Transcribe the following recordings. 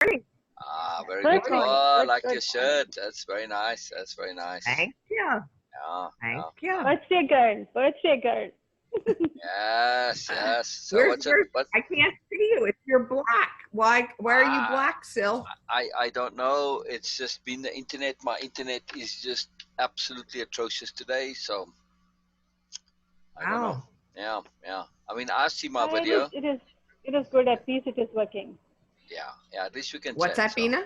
Ah, very Good good. morning. Oh, I Good, like good. your shirt. That's very nice. That's very nice. Thank you. Yeah, Thank yeah. you. Birthday girl. Birthday girl. Yes, yes. So Where's what's it? What? I can't see you. If you're black, why are you Ah, black, Sil? I don't know. It's just been the internet. My internet is just absolutely atrocious today. So I don't know. Oh. Yeah, yeah. I mean, I see my It is, video. it is, it is good. At least it is working. Yeah, yeah. At least we can What's chat. that, So Beena?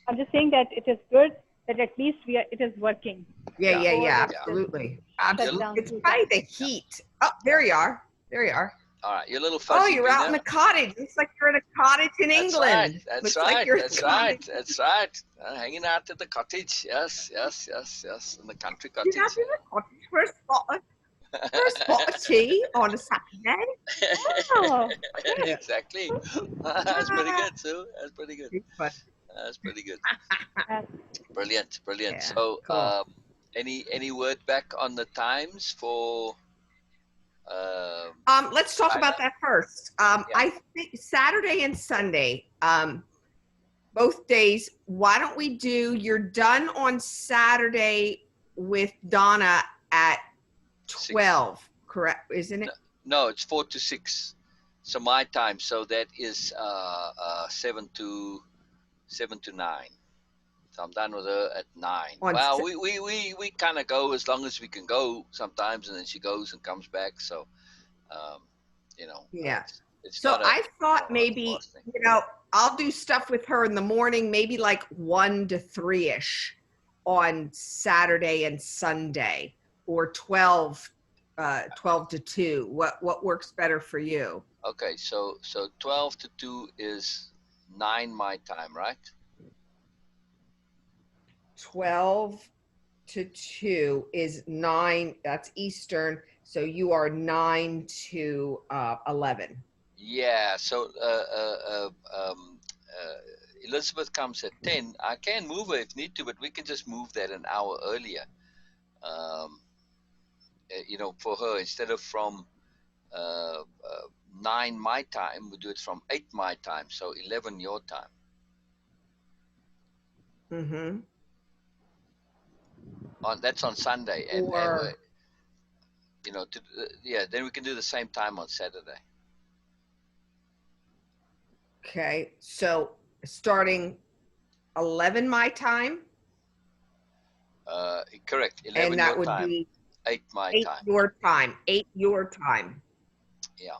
I'm just saying that it is good that at least it is working. Yeah, yeah, yeah, Before it just absolutely. shut Absolutely. down It's two probably times. the heat. Oh, there you are. There you are. all right. You're a little Oh, fuzzy, you're out in Beena. the cottage. Looks like you're in a cottage in That's right. England. That's Looks like right. you're in That's a right. cottage. That's right. Hanging out at the cottage. Yes, yes, yes, yes. In the country You're out cottage. in the cottage for a spot of tea on a Saturday. Oh, Exactly. That's pretty Ah, good, Sue. That's pretty good. but That's pretty good. yes. Brilliant, brilliant. yeah, So, cool. any word back on the times for Let's talk Kyla? about that first. Yeah. I think Saturday and Sunday, both days. Why don't we do? You're done on Saturday with Donna at 12, correct? Isn't it? No, it's 4 to 6. So my time. So that is 7 to 9. So I'm done with her at 9. On Well, we kind of go as long as we can go sometimes, and then she goes and comes back. So, um, Yeah. it's So not a I thought hard maybe, fast thing. I'll do stuff with her in the morning, maybe like 1 to 3-ish on Saturday and Sunday, or 12 to 2. What works better for you? Okay, so 12 to 2 is 9 my time, right? 12 to 2 is 9, that's Eastern, so you are 9 to 11. Yeah. So Elizabeth comes at 10. I can move her if need to, but we can just move that an hour earlier. Um, for her, instead of from 9 my time, we do it from 8 my time, so 11 your time. Mm-hmm. That's on Sunday, and Or then we can do the same time on Saturday. okay, so starting 11 my time, Correct. 11 and that your would time, be 8 my 8 time. your time. 8 your time. Yeah.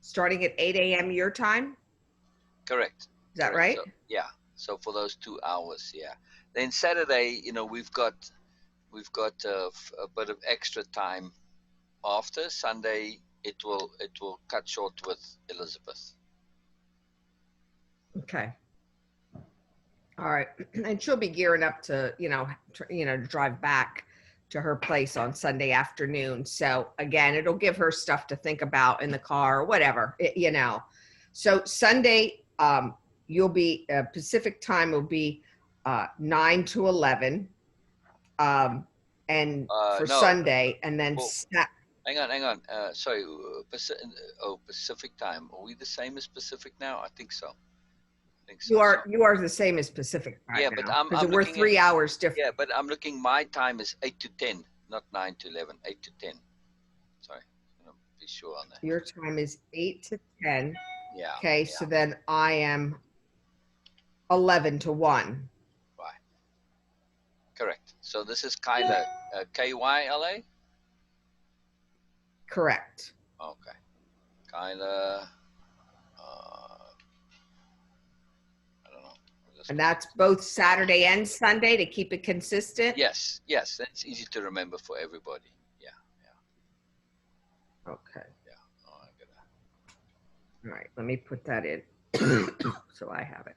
Starting at 8 a.m. your time. Correct. Is that Correct. right? So, yeah. So for those 2 hours, yeah. Then Saturday, we've got a bit of extra time after Sunday. It will cut short with Elizabeth. Okay. All right. And she'll be gearing up to, to drive back to her place on Sunday afternoon. So again, it'll give her stuff to think about in the car or whatever, So Sunday, you'll be Pacific time will be 9 to 11. And for No. Sunday, and then Well, hang on. Sorry, Pacific time. Are we the same as Pacific now? I think so. you are the same as Pacific time. Yeah, now, but I'm because we're 3 hours different. Yeah, but I'm looking. My time is 8 to 10, not 9 to 11. 8 to 10. Sorry, I'm gonna be sure on that. Your time is 8 to 10. Yeah. Okay, yeah. so then I am 11 to 1. Right. Correct. So this is Kyla, Kyla. Correct. Okay, Kyla. I don't know. And that's both Saturday and Sunday to keep it consistent? Yes. That's easy to remember for everybody. Yeah. Okay. Yeah. Oh, I gotta. All right, let me put that in so I have it.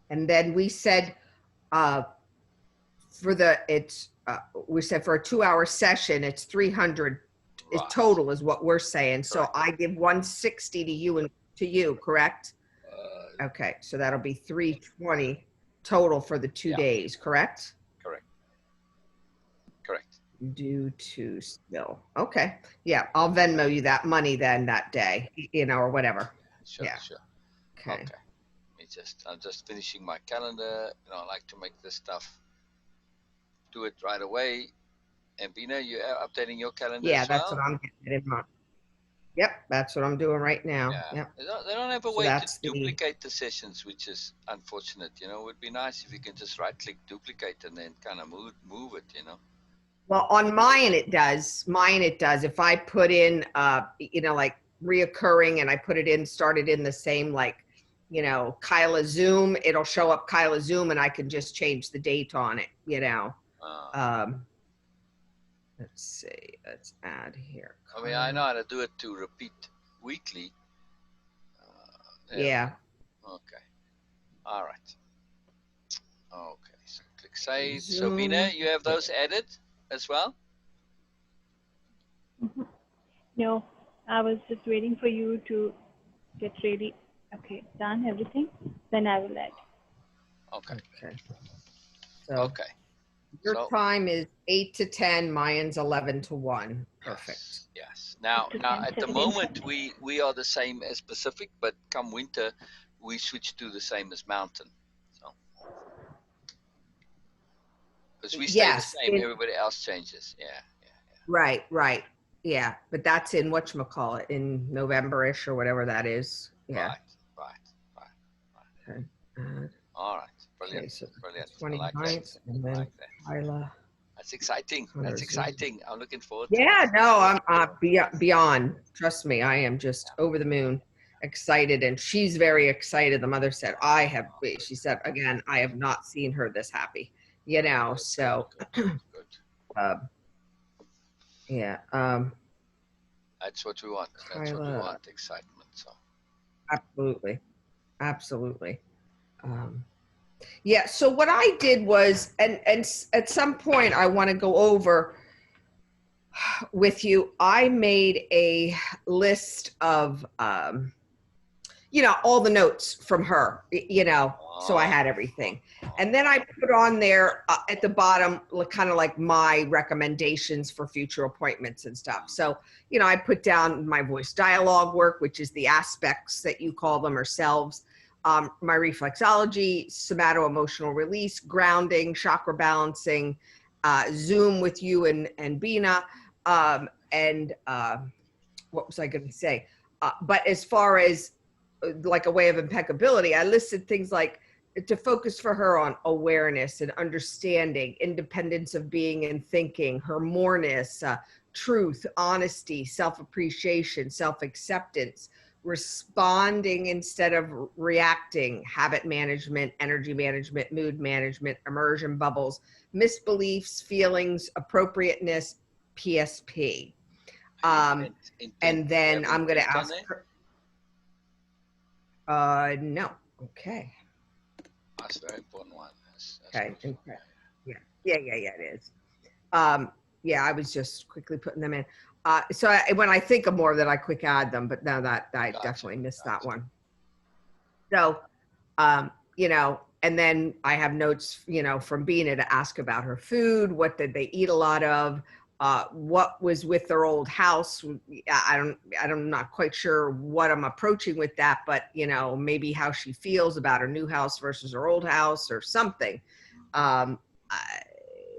And then we said we said for a 2-hour session, it's 300 Right. total is what we're saying. So Correct. I give 160 to you, correct? Okay, so that'll be 320 total for the 2 days, correct? Correct. due to spill. Okay. Yeah, I'll Venmo you that money then that day, or whatever. Sure, Yeah. sure. Okay. Okay. I'm just finishing my calendar. I like to make this stuff, do it right away. And Beena, you are updating your calendar Yeah, as that's what well? I'm getting in mind. Yep, that's what I'm doing right now. Yeah. Yep. They don't have a So way to that's the duplicate the sessions, which is unfortunate. It would be nice if you can just right click duplicate and then kind of move it. well on mine it does. Mine it does. If I put in like reoccurring and I put it in, started in the same like, Kyla Zoom, it'll show up Kyla Zoom and I can just change the date on it. Uh, Um, let's see, let's add here. I know Kyla. how to do it to repeat weekly. There we Yeah. go. Okay. All right. Okay. So click save. So Beena, Zoom. you have those added as well? No, I was just waiting for you to get ready. Okay, done everything. Then I will add. Okay. Okay. So Okay. your So time is 8 to 10, mine's 11 to 1. Perfect. yes, yes. Now, To now 10, at the 15. moment we are the same as Pacific, but come winter we switch to the same as Mountain. So because we stay the Yes. same, everybody else changes. Yeah, yeah, Right, right. Yeah. But that's in whatchamacallit, in November-ish or whatever that is. yeah. Yeah. Right, right, right, right. Okay. All right. Okay, Brilliant, so brilliant. I like that. 29th and I then like that. Kyla. That's exciting. That's Hunter Zoom. exciting. I'm looking forward to Yeah, this. no, I'm beyond. Trust me, I am just over the moon excited, and she's very excited. The mother said, she said again, I have not seen her this happy, Good, good, so, good, good, good. uh, yeah, That's what we want. That's what we Kyla, want. Excitement. So absolutely, absolutely. Um, yeah, so what I did was, and at some point I want to go over with you, I made a list of, all the notes from her, so I had everything. And then I put on there at the bottom, kind of like my recommendations for future appointments and stuff. So, I put down my voice dialogue work, which is the aspects that you call them, or selves, my reflexology, somato-emotional release, grounding, chakra balancing, Zoom with you and Beena, and what was I going to say? But as far as like a way of impeccability, I listed things like to focus for her on awareness and understanding, independence of being and thinking, her moreness, truth, honesty, self-appreciation, self-acceptance, responding instead of reacting, habit management, energy management, mood management, immersion bubbles, misbeliefs, feelings, appropriateness, PSP. intent, intent. And Do you then have I'm going to intent on ask there? her. No. Okay. That's a very important one. That's Okay. good. Okay. Yeah. Yeah. Yeah. Yeah. It is. Yeah. I was just quickly putting them in. When I think of more, that I quick add them, but now that I Gotcha, definitely missed that gotcha. one. So, and then I have notes, from Beena to ask about her food. What did they eat a lot of? What was with their old house? I'm not quite sure what I'm approaching with that, but maybe how she feels about her new house versus her old house or something.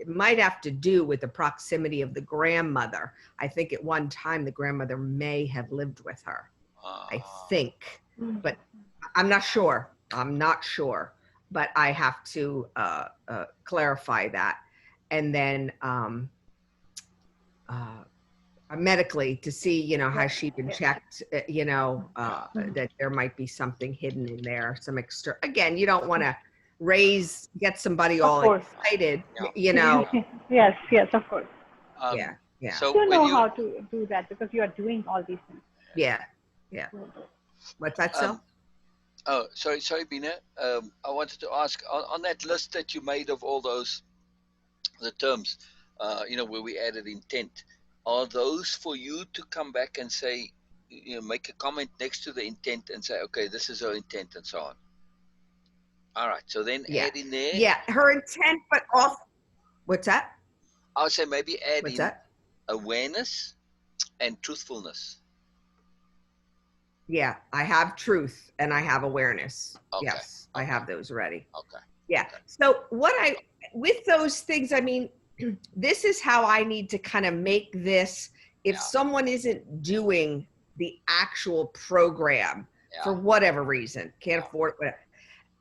It might have to do with the proximity of the grandmother. I think at one time the grandmother may have lived with her. I think, but I'm not sure. But I have to clarify that. And then medically to see, has she been checked, that there might be something hidden in there, some extra. Again, you don't want to get somebody Of all course. excited, Yeah. Yes, yes, of course. Yeah, yeah, So You when know you how to do that because you are doing all these things. yeah. What's that, so? oh sorry Beena, I wanted to ask on that list that you made of all those the terms, where we added intent. Are those for you to come back and say, make a comment next to the intent and say, okay, this is our intent and so on? All right. So then Yeah, add in there. yeah, her intent, but also, what's that? I would say maybe add What's in that? awareness and truthfulness. Yeah, I have truth and I have awareness. Okay. Yes, I Okay. have those ready. Okay. Yeah. Okay. So with those things, I mean, this is how I need to kind of make this. If Yeah. someone isn't doing the actual program Yeah. for whatever reason, can't Yeah. afford it, whatever,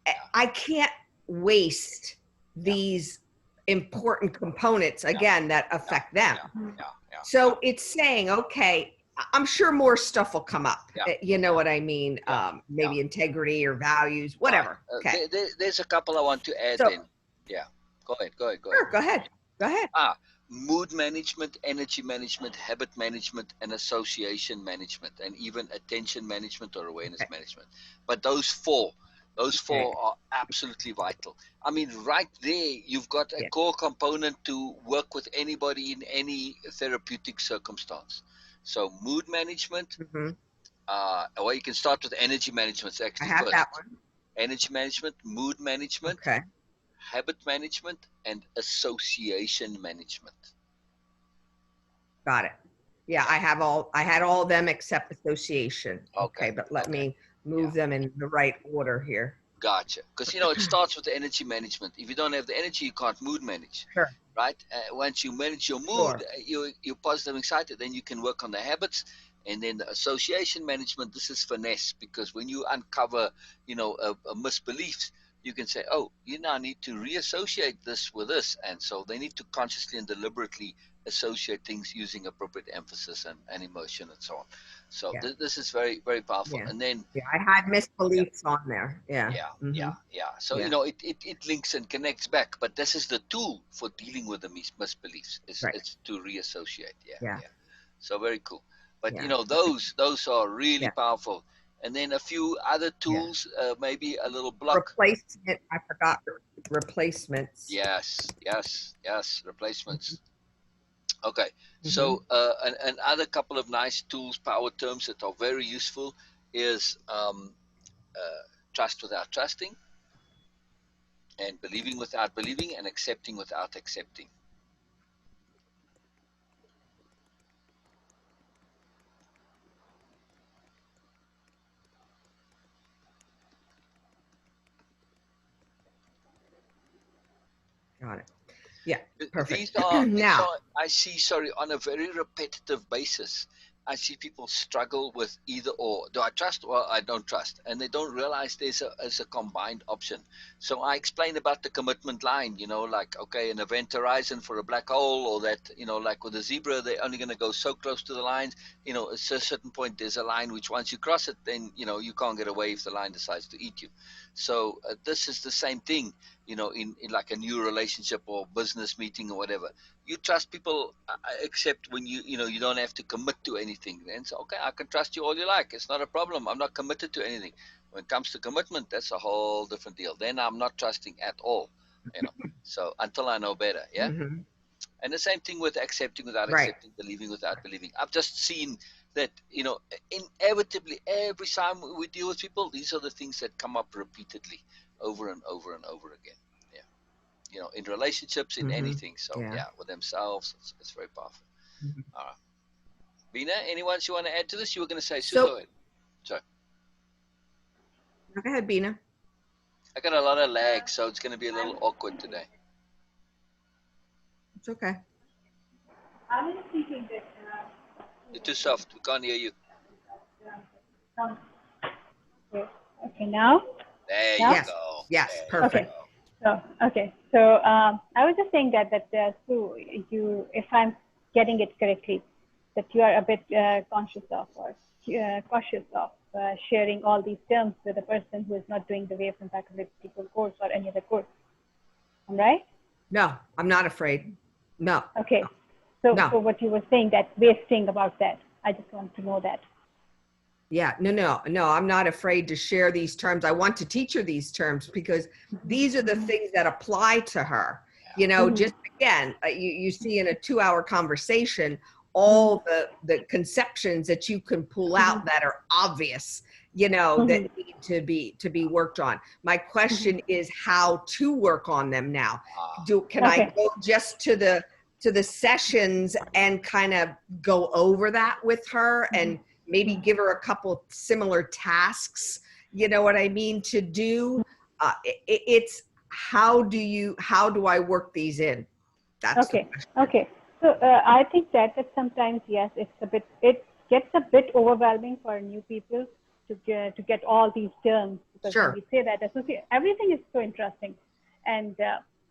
Yeah. I can't waste Yeah. these important components again that affect them. Yeah. Mhm. Yeah. Yeah. So it's saying, okay, I'm sure more stuff will come up. Yeah. You know what I mean? Yeah. Yeah. Maybe integrity or values, Right. whatever. Okay. There's a couple I want to add So then. Yeah. Go ahead. Go ahead. Go ahead. sure, go ahead. Go ahead. Mood management, energy management, habit management, and association management, and even attention management or awareness Okay. management. But those four Okay. are absolutely vital. I mean, right there, you've got a Yeah. core component to work with anybody in any therapeutic circumstance. So, mood management, Hmm. or you can start with energy management I actually have that first. one. Energy management, mood management, Okay. habit management, and association management. Got it. Yeah, Yeah. I had all of them except association. Okay. Okay, but let Okay. me Yeah. move them in the right order here. Gotcha. Because it starts with the energy management. If you don't have the energy, you can't mood manage, Sure. right? Once you manage your mood, Sure. you're positive and excited. Then you can work on the habits, and then the association management. This is finesse because when you uncover, a misbeliefs, you can say, oh, you now need to reassociate this with this, and so they need to consciously and deliberately associate things using appropriate emphasis and emotion and so on. So Yeah. this is very very powerful. Yeah. And then Yeah. I had misbeliefs on there. Yeah. yeah, Hmm. yeah, yeah. So Yeah. it links and connects back, but this is the tool for dealing with the misbeliefs. Right. It's to reassociate. Yeah, Yeah. yeah. So very cool. But Yeah. those are really Yeah. powerful. And then a few other Yeah. tools, maybe a little block. Replacement. I forgot replacements. Yes, yes, yes. Hmm. Replacements. Okay. Hmm. So another couple of nice tools, power terms that are very useful is trust without trusting, and believing without believing, and accepting without accepting. Got it. Yeah. These Perfect. are these Now, are I see, sorry, on a very repetitive basis. I see people struggle with either or. Do I trust or I don't trust? And they don't realize there's a combined option. So I explained about the commitment line, like, okay, an event horizon for a black hole, or that, like with a zebra, they're only going to go so close to the lines. At a certain point, there's a line which once you cross it, then, you can't get away if the line decides to eat you. So this is the same thing, in like a new relationship or business meeting or whatever. You trust people, except when you don't have to commit to anything. Then so, okay, I can trust you all you like. It's not a problem. I'm not committed to anything. When it comes to commitment, that's a whole different deal. Then I'm not trusting at all. So until I know better, yeah. hmm, And the same thing with accepting without right. accepting, believing without believing. I've just seen that, inevitably, every time we deal with people, these are the things that come up repeatedly over and over and over again. Yeah. In relationships, in Hmm. anything. So, Yeah. yeah, with themselves, it's very powerful. Mhm. All right. Beena, anyone you want to add to this? You were going to say, Sue, So go ahead. Sorry. go ahead, Beena. I got a lot of lag, so it's going to be a little awkward today. It's okay. I was thinking that. You're too soft. We can't hear you. Okay. Okay. Now. There you Now. Yes. go. Yes. There you Okay. Perfect. go. So I was just saying that Sue, if I'm getting it correctly, that you are a bit conscious of or cautious of sharing all these terms with a person who is not doing the Way from Faculty course or any other course. Am I right? No, I'm not afraid. No. Okay. So No. what you were saying, that wasting about that, I just want to know that. Yeah, no, I'm not afraid to share these terms. I want to teach her these terms because these are the things that apply to her. Just again, you see in a 2-hour conversation, all the conceptions that you can pull out that are obvious, that need to be worked on. My question is how to work on them now. Can I Okay. go just to the to the sessions and kind of go over that with her and maybe give her a couple similar tasks, you know what I mean, to do. It's how do I work these in? That's the Okay. question. Okay. So I think that sometimes, yes, it gets a bit overwhelming for new people to get all these terms, because when Sure. we say that associate, everything is so interesting. And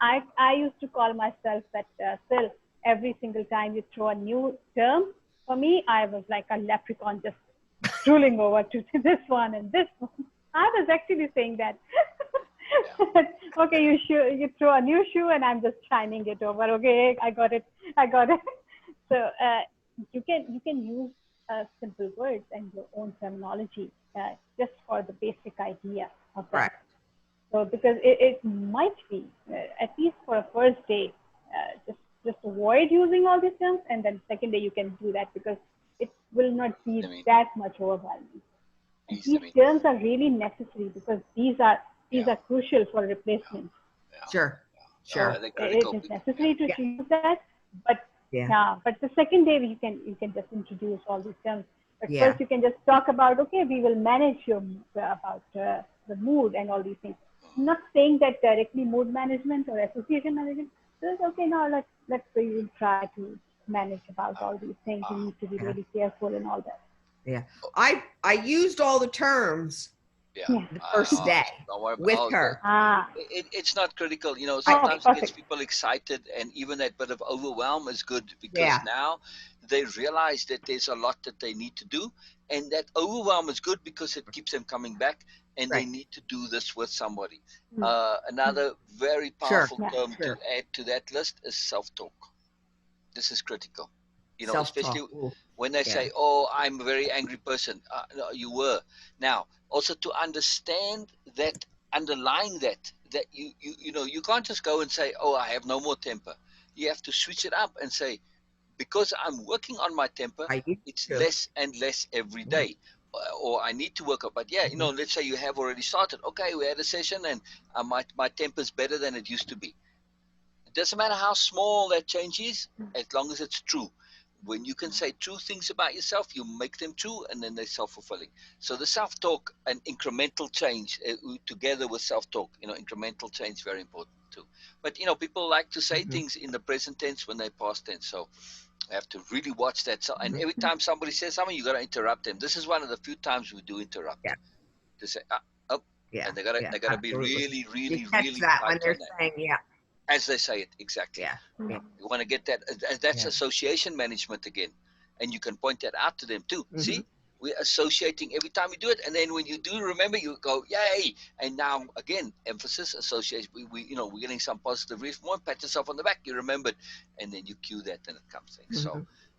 I used to call myself that Phil, every single time you throw a new term, for me, I was like a leprechaun just drooling over to this one and this one. I was actually saying that. Okay, you throw a new shoe and I'm just shining it over. Okay, I got it. So you can use simple words and your own terminology just for the basic idea of that. Right. So because it might be at least for a first day, just avoid using all these terms, and then second day you can do that, because it will not be that much overwhelming. And these terms are really necessary, because these are crucial for replacement. Sure. Sure. It is necessary to use that, but but the second day you can just introduce all these terms. But first you can just talk about, okay, we will manage your about the mood and all these things. I'm not saying that directly mood management or association management. So okay, now let's we will try to manage about all these things. You need to be really careful and all that. Yeah, I used all the terms the first day with her. It's not critical, you know. Sometimes it gets people excited, and even that bit of overwhelm is good, because now they realize that there's a lot that they need to do, and that overwhelm is good because it keeps them coming back, and they need to do this with somebody. Another very powerful term to add to that list is self-talk. This is critical, you know, especially when they say, oh, I'm a very angry person. No, you were. Now, also to understand that underlying that you know, you can't just go and say, oh, I have no more temper. You have to switch it up and say, because I'm working on my temper, it's less and less every day. Or I need to work up. But you know, let's say you have already started. Okay, we had a session, and my temper's better than it used to be. It doesn't matter how small that change is, as long as it's true. When you can say true things about yourself, you make them true, and then they're self-fulfilling. So the self-talk and incremental change together with self-talk, you know, incremental change, very important too. But, you know, people like to say things in the present tense when they past tense. So I have to really watch that. So, and every time somebody says something, you got to interrupt them. This is one of the few times we do interrupt. To say, oh, and they gotta be really, really, really that tight when they're on that. saying As they say it, exactly. You want to get that. That's association management again, and you can point that out to them too. See, we're associating every time we do it, and then when you do remember, you go, yay! And now again, emphasis, association. We you know, we're getting some positive reinforcement. Pat yourself on the back. You remembered, and then you cue that, and it comes things.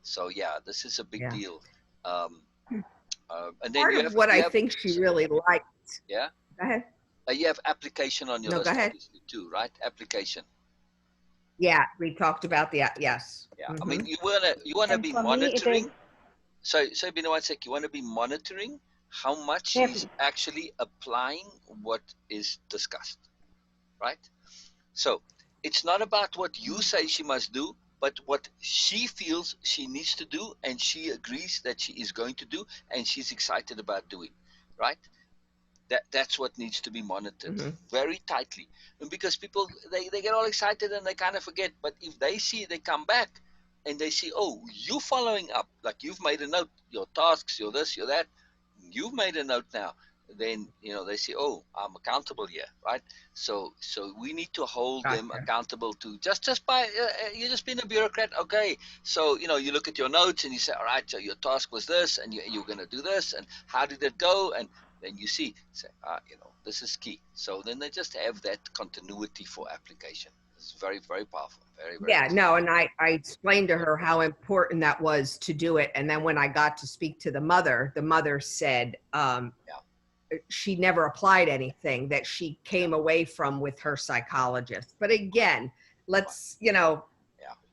So yeah, this is a big deal. And then part of what I think she really liked. Yeah. Go ahead. You have application on your list, obviously, too, right? Application. Yeah, we talked about the yes. Yeah, I mean, you wanna be monitoring. So Beena, one sec. You want to be monitoring how much she's actually applying what is discussed, right? So it's not about what you say she must do, but what she feels she needs to do, and she agrees that she is going to do, and she's excited about doing, right? That's what needs to be monitored very tightly. And because people they get all excited and they kind of forget, but if they see, they come back and they see, oh, you following up, like you've made a note, your tasks, your this, your that, you've made a note now, then you know they say, oh, I'm accountable here, right? So we need to hold them accountable to just by you're just being a bureaucrat. Okay, so you know, you look at your notes and you say, all right, so your task was this, and you're going to do this, and how did it go? And then you see, say, you know, this is key. So then they just have that continuity for application. It's very, very powerful. Very, very powerful. No, and I explained to her how important that was to do it. And then when I got to speak to the mother said she never applied anything that she came away from with her psychologist. But again, let's, you know,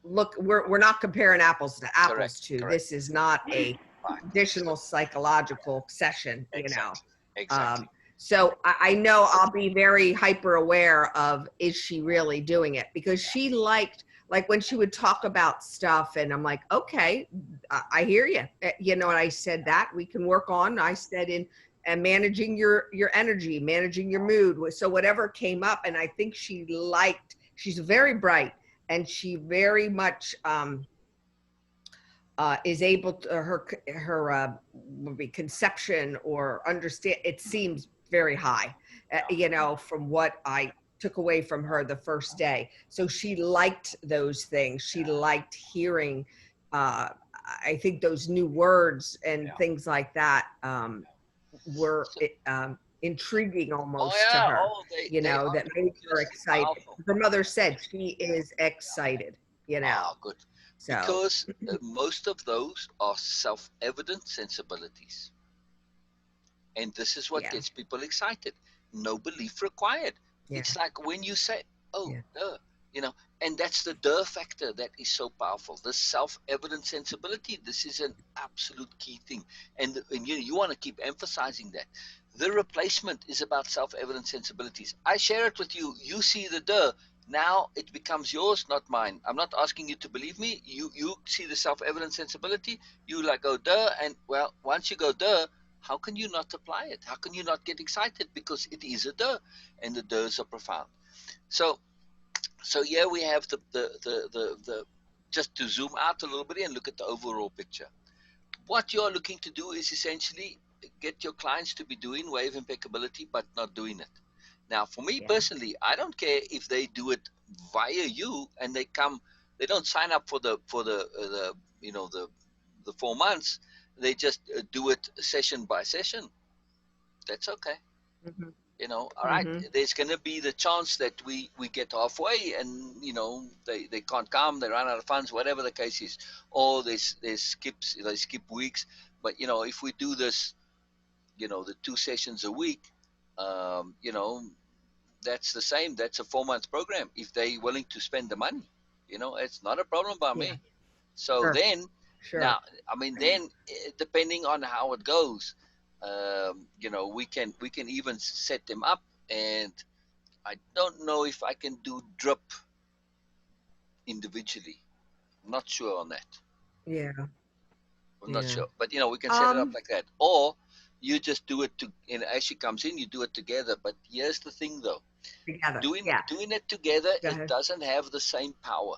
look, we're not comparing apples to apples too. This is not a traditional psychological session, you know. Exactly. So I know I'll be very hyper aware of, is she really doing it? Because she liked, like when she would talk about stuff and I'm like, okay, I hear you. You know, and I said that we can work on, I said in, and managing your energy, managing your mood. So whatever came up, and I think she liked, she's very bright and she very much, is able to, her would be conception or understand, it seems very high, you know, from what I took away from her the first day. So she liked those things. She liked hearing, I think those new words and things like that, were So, intriguing oh almost to yeah, her, oh you they know, are that made her tremendously excited. powerful. Her mother said she is excited, you know. Ah, good. So Because most of those are self-evident sensibilities. And this is what yeah, gets people excited. No belief required. yeah, It's like when you say, oh, yeah, duh, you know, and that's the duh factor that is so powerful. The self evident sensibility, this is an absolute key thing. And you want to keep emphasizing that. The replacement is about self evident sensibilities. I share it with you. You see the duh. Now it becomes yours, not mine. I'm not asking you to believe me. You see the self evident sensibility. You like go duh, and well, once you go duh, how can you not apply it? How can you not get excited? Because it is a duh, and the duhs are profound. So, so here we have the just to zoom out a little bit and look at the overall picture. What you're looking to do is essentially get your clients to be doing wave impeccability, but not doing it. Now, for me yeah. personally, I don't care if they do it via you and they come, they don't sign up for the you know the 4 months. They just do it session by session. That's okay. Mm-hmm. All right, Mm-hmm. there's going to be the chance that we get halfway and they can't come, they run out of funds, whatever the case is, or there's skips, they skip weeks. But if we do this, the 2 sessions a week, um, you know that's the same, that's a 4 month program if they willing to spend the money. It's not a problem by Yeah, me. So sure, then, now, sure. I mean, then depending on how it goes, we can even set them up. And I don't know if I can do drip individually. I'm not sure on that. Yeah, I'm not yeah. sure, but we can set it up Um, like that, or you just do it as she comes in, you do it together. But here's the thing, though: together. doing Yes. doing it together, Go it ahead. doesn't have the same power.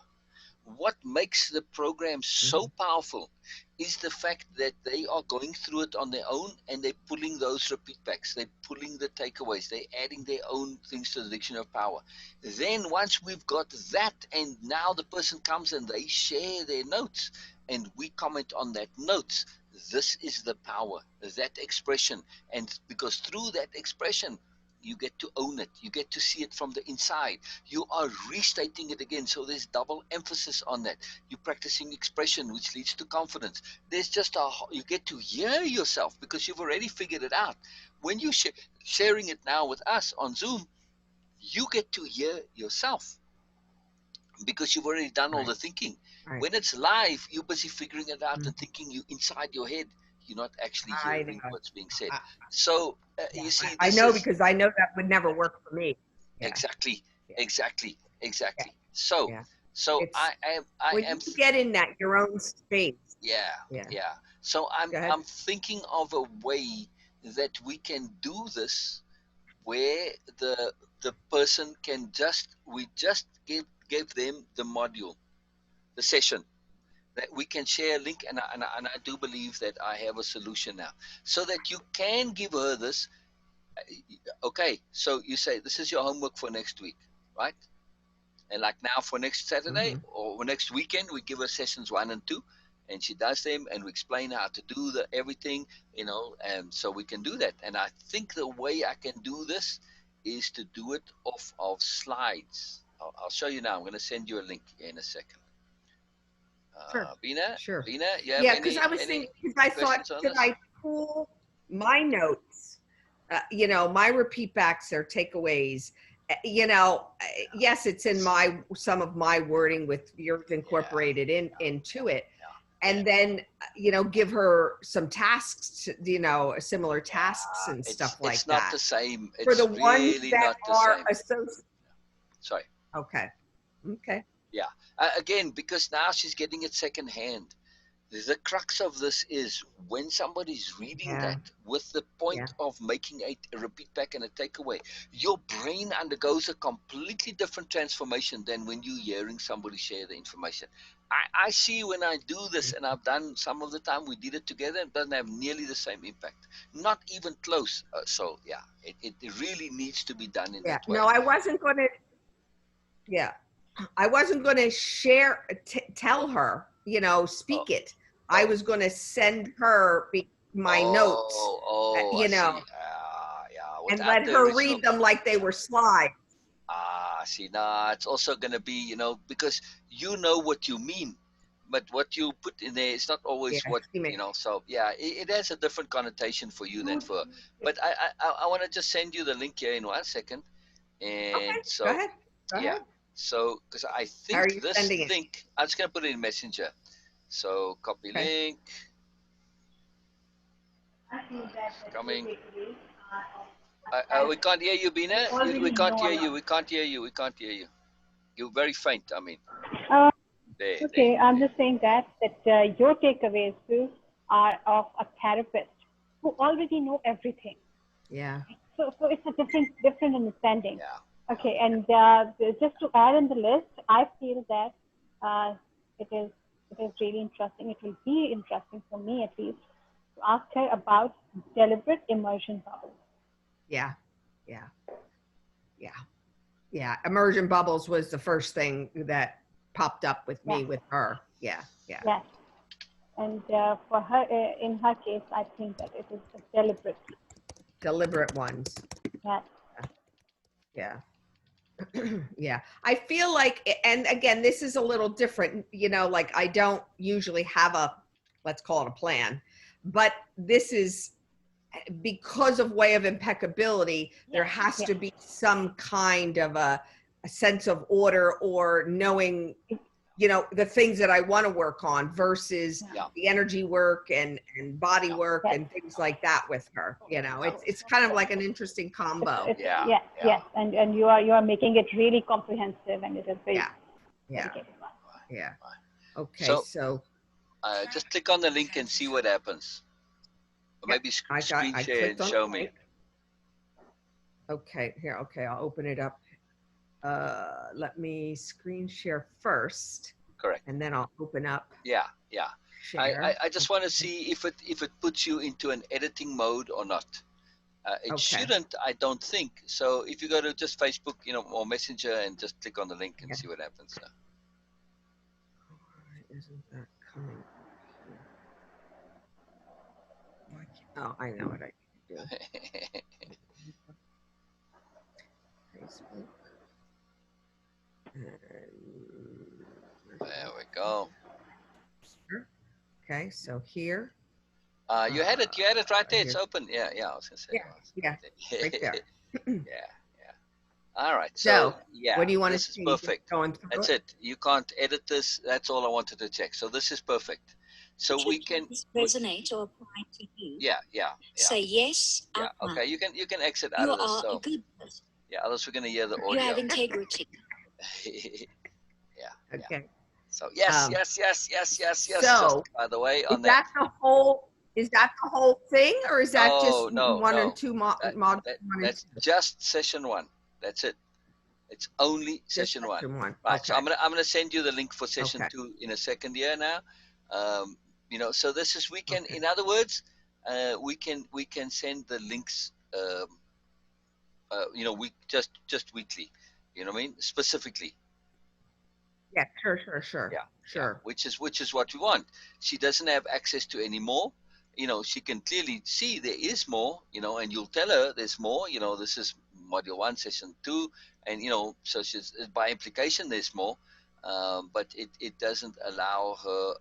What makes the program so Mm-hmm. powerful is the fact that they are going through it on their own, and they're pulling those repeat backs, they're pulling the takeaways, they're adding their own things to the dictionary of power. Then once we've got that, and now the person comes and they share their notes and we comment on that notes, this is the power, that expression. And because through that expression, you get to own it, you get to see it from the inside, you are restating it again. So there's double emphasis on that. You're practicing expression, which leads to confidence. There's just you get to hear yourself because you've already figured it out. When you sharing it now with us on Zoom, you get to hear yourself because you've already done all Right, the thinking. right. When it's live, you're busy figuring it out Mhm. and thinking you inside your head. You're not actually I hearing know. what's being said. I, So yeah, you see, I this know is because I know that would never work for me. Yeah, exactly, yeah, exactly, yeah, exactly. So, yeah. so It's I when am, you get in that your own space. yeah, Yeah. yeah. So I'm, Go ahead. I'm thinking of a way that we can do this, where the person can we just give them the module, the session, that we can share a link, and I do believe that I have a solution now, so that you can give her this. Okay, so you say this is your homework for next week, right? And like now for next Saturday Mm-hmm. or next weekend, we give her sessions 1 and 2, and she does them, and we explain how to do the everything, and so we can do that. And I think the way I can do this is to do it off of slides. I'll show you now. I'm going to send you a link in a second. Sure, Beena, sure. Beena, you have Yeah, because any I was any thinking, because I thought, questions on should this? I pull my notes? You know, my repeat backs or takeaways. Yes, it's in my some of my wording with yours Yeah, incorporated yeah, into it, yeah, and then give her some tasks, similar tasks and yeah. It's stuff it's like not that the same. for the It's ones really that not the are same. associated. Sorry. Okay, okay, Yeah. Again, because now she's getting it secondhand. The crux of this is when somebody's reading Yeah. that with the Yeah. point of making a repeat back and a takeaway, your brain undergoes a completely different transformation than when you're hearing somebody share the information. I see when I do this, and I've done some of the time we did it together, it doesn't have nearly the same impact. Not even close. So, yeah, it really needs to be done in Yeah. that way. No, I wasn't going to. Yeah. I wasn't going to tell her, Oh, speak it. I oh, was going to send her my notes, I see. Yeah, and without let the her original. read them like they were slides. See, nah, it's also going to be, because you know what you mean, but what you put in there is not Yeah. always what, She may. so yeah, it has a different connotation for you than for her. But I want to just send you the link here in 1 second. And Okay. Go so, ahead. Go yeah, ahead. so, because I How are think you this sending it? link, I'm just going to put it in Messenger. So, copy Okay. link, coming. We can't hear you, Beena. We can't hear you. We can't hear you. We can't hear you. You're very faint. I mean, Uh, there, there, okay, I'm there. just saying that your takeaways too are of a therapist who already know everything. Yeah. So it's a different understanding. Yeah, Okay, and just to add in the list, I feel that uh, it is it is really interesting. It will be interesting for me at least to ask her about deliberate immersion bubbles. Yeah. Yeah. Yeah. Yeah. Immersion bubbles was the first thing that popped up with Yes, me with her. Yeah. Yeah. yes. And for her, in her case, I think that it is a deliberate. Deliberate ones. Yes, Yeah. Yeah. I feel like, and again, this is a little different, like I don't usually have let's call it a plan, but this is because of way of impeccability, there has yes, to be some kind of a sense of order or knowing, the things that I want to work on versus yeah, the energy work and body yeah, work yes. and things like that with her. yeah, It's kind of like an interesting combo. It's yeah, yes, yeah. yes, and you are making it really comprehensive, and it is very Yeah. Yeah. dedicated one. Yeah. Okay. So, So just click on the link and see what happens. Or yep, maybe screen I share and clicked on the show me. link. Okay, here. Okay, I'll open it up. Let me screen share first, Correct. and then I'll open up Yeah, yeah. share. I just want to see if it puts you into an editing mode or not. It Okay. shouldn't, I don't think. So if you go to just Facebook, or Messenger, and just click on the link and Yeah. see what happens. Why isn't that coming? Oh, I know what I need to do. Facebook. There we go. Okay, so here. You had it. You had it right there. It's Here. open. Yeah, yeah. I was gonna say. Yeah, right there. Yeah, yeah. All right. So, So yeah, what do you want to this is see? Just perfect. going through That's it? it. You can't edit this. That's all I wanted to check. So this is perfect. So we can. Resonate or apply to you. Yeah, yeah, yeah, Say yes. yeah. Okay, you can exit out You of this. are a So good person. yeah, otherwwise we're gonna hear the You have audio. integrity. Yeah, yeah. Okay. So yes, Um, yes, yes, yes, yes, yes. Just so by the way, is on that. that the whole? Is that the whole thing, or is that No, just no, one and no. two That, mod that one and that's two? just session one. That's it. It's only Just session one. section one. Right. So Okay. I'm gonna send you the link for session Okay. two in a second here now. So this is we can. Okay. In other words, we can send the links. We just weekly. You know what I mean? Specifically. Yeah. Sure. Yeah, yeah. Sure. Which is what we want. She doesn't have access to any more. She can clearly see there is more. And you'll tell her there's more. This is module one, session two, and so she's by implication there's more. But it doesn't allow her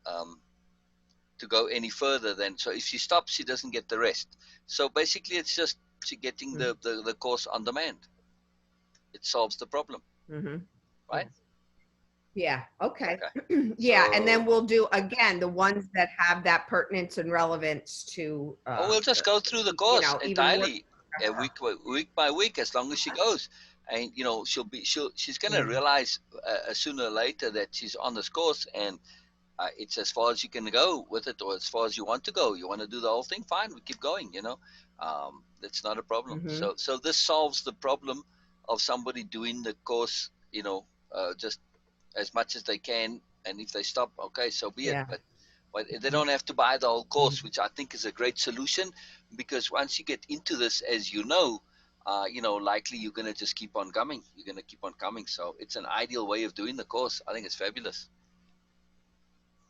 to go any further than. So if she stops, she doesn't get the rest. So basically, it's just she getting Mm-hmm. the course on demand. It solves the problem, Mm-hmm. right? Yeah. Okay. Okay. Yeah, and then So we'll do again the ones that have that pertinence and relevance to we'll just go through the course even more. entirely, week by week, as long as she goes. and she's going to Yeah. realize sooner or later that she's on this course, and it's as far as you can go with it, or as far as you want to go. You want to do the whole thing, fine, we keep going. That's not a problem. Mm-hmm. So this solves the problem of somebody doing the course, just as much as they can, and if they stop, okay, so be it. Yeah. But they don't have to buy the whole Mm-hmm. course, which I think is a great solution, because once you get into this, as likely you're going to just keep on coming. You're going to keep on coming. So it's an ideal way of doing the course. I think it's fabulous.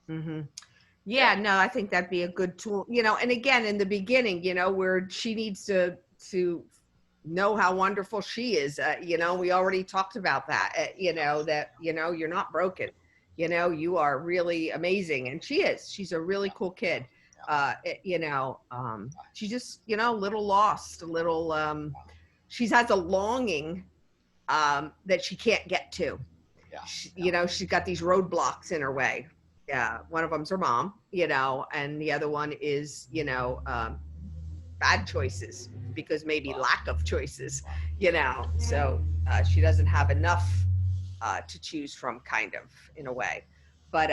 Mm-hmm. Yeah. Yeah, no, I think that'd be a good tool. And again, in the beginning, where she needs to know how wonderful she is. We already talked about that. That you're not broken. You are really amazing, and she is. She's a really cool kid. She's just a little lost, a little. She has a longing that she can't get to. Yeah. She's got these roadblocks in her way. Yeah, one of them's her mom, and the other one is, bad choices, because maybe Wow. lack of choices, so she doesn't have enough to choose from, kind of, in a way. But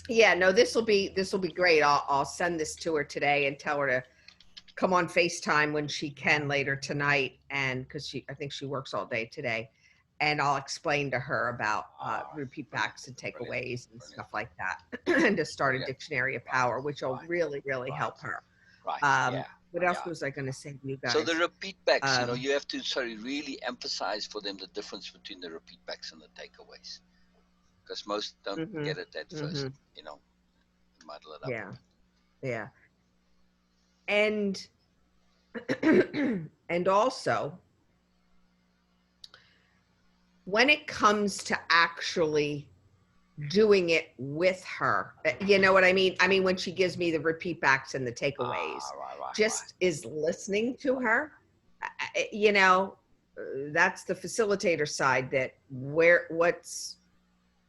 yeah, no, this will be great. I'll send this to her today and tell her to come on FaceTime when she can later tonight, and because I think she works all day today, and I'll explain to her about repeat backs and Brilliant. takeaways and Brilliant. stuff like that, and to start a Brilliant. dictionary of power, which will Right. really, really Right. help her. Right. Yeah. What else Yeah. was I going to say to you So the guys? repeat backs, Um, you have to really emphasize for them the difference between the repeat backs and the takeaways, because most don't mhm, get it at first. mhm, Muddle it up a yeah, bit. yeah, and and also when it comes to actually doing it with her. You know what I mean? I mean, when she gives me the repeat backs and the takeaways, Right. Right. Right. just is listening to her. You know, that's the facilitator side. That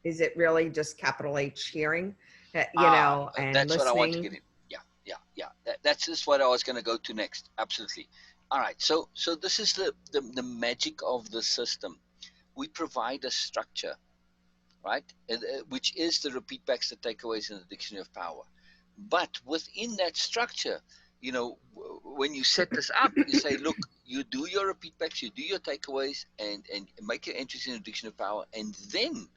is it really just capital H hearing? And That's what I want to get listening. in. Yeah, yeah, yeah. That's just what I was going to go to next. Absolutely. All right. So this is the magic of the system. We provide a structure, right? Which is the repeat backs, the takeaways, and the dictionary of power. But within that structure, when you set this up, you say, look, you do your repeat backs, you do your takeaways, and make your entries in the dictionary of power. And then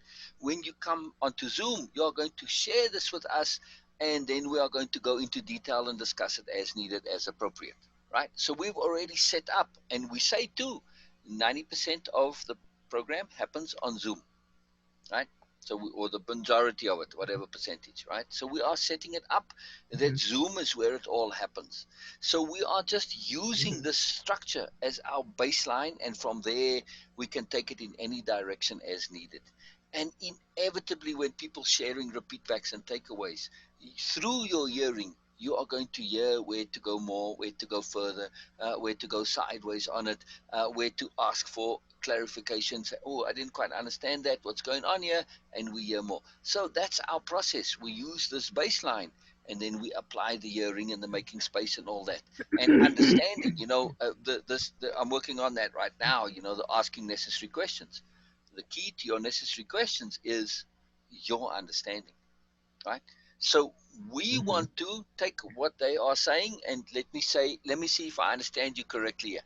when you come onto Zoom, you are going to share this with us, and then we are going to go into detail and discuss it as needed, as appropriate, right? So we've already set up, and we say too, 90% of the program happens on Zoom, right? Or the majority of it, whatever percentage, right? So we are setting it up that Mhm, Zoom is where it all happens. So we are just using mhm, this structure as our baseline, and from there we can take it in any direction as needed. And inevitably, when people sharing repeat backs and takeaways, through your hearing, you are going to hear where to go more, where to go further, where to go sideways on it, where to ask for clarification, say, oh, I didn't quite understand that, what's going on here, and we hear more. So that's our process. We use this baseline, and then we apply the hearing and the making space and all that, and understanding. I'm working on that right now. The asking necessary questions. The key to your necessary questions is your understanding, right? So we mhm, want to take what they are saying, and let me see if I understand you correctly here,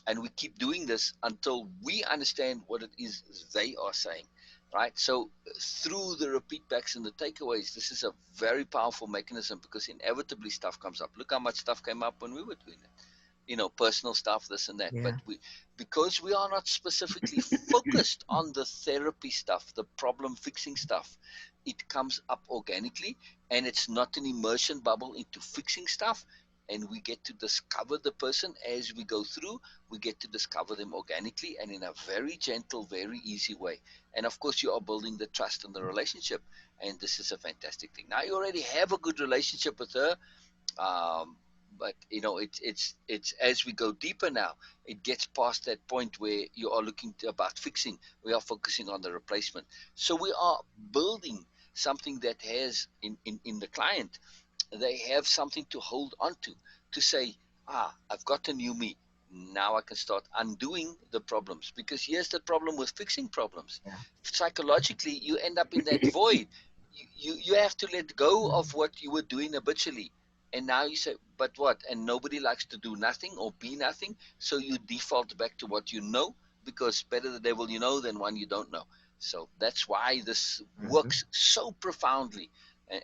and we keep doing this until we understand what it is they are saying, right? So through the repeat backs and the takeaways, this is a very powerful mechanism, because inevitably stuff comes up. Look how much stuff came up when we were doing it, personal stuff, this and that. But yeah. because we are not specifically focused on the therapy stuff, the problem fixing stuff, it comes up organically, and it's not an immersion bubble into fixing stuff. And we get to discover the person as we go through. We get to discover them organically and in a very gentle, very easy way. And of course, you are building the trust and the relationship. And this is a fantastic thing. Now you already have a good relationship with her, but it's as we go deeper now, it gets past that point where you are looking about fixing. We are focusing on the replacement. So we are building something that has in the client, they have something to hold on to say, I've got a new me. Now I can start undoing the problems, because here's the problem with fixing problems. Yeah. Psychologically, you end up in that void. You have to let go of what you were doing habitually, and now you say, but what? And nobody likes to do nothing or be nothing, so you default back to what you know, because better the devil you know than one you don't know. So that's why this works so profoundly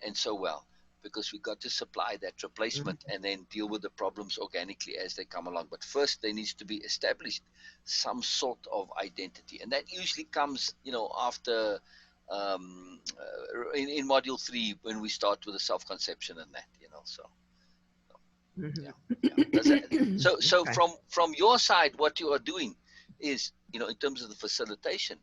and so well, because we got to supply that replacement and then deal with the problems organically as they come along. But first, there needs to be established some sort of identity, and that usually comes, after in module 3, when we start with the self-conception and that, so yeah, so Okay. from your side, what you are doing is, in terms of the facilitation,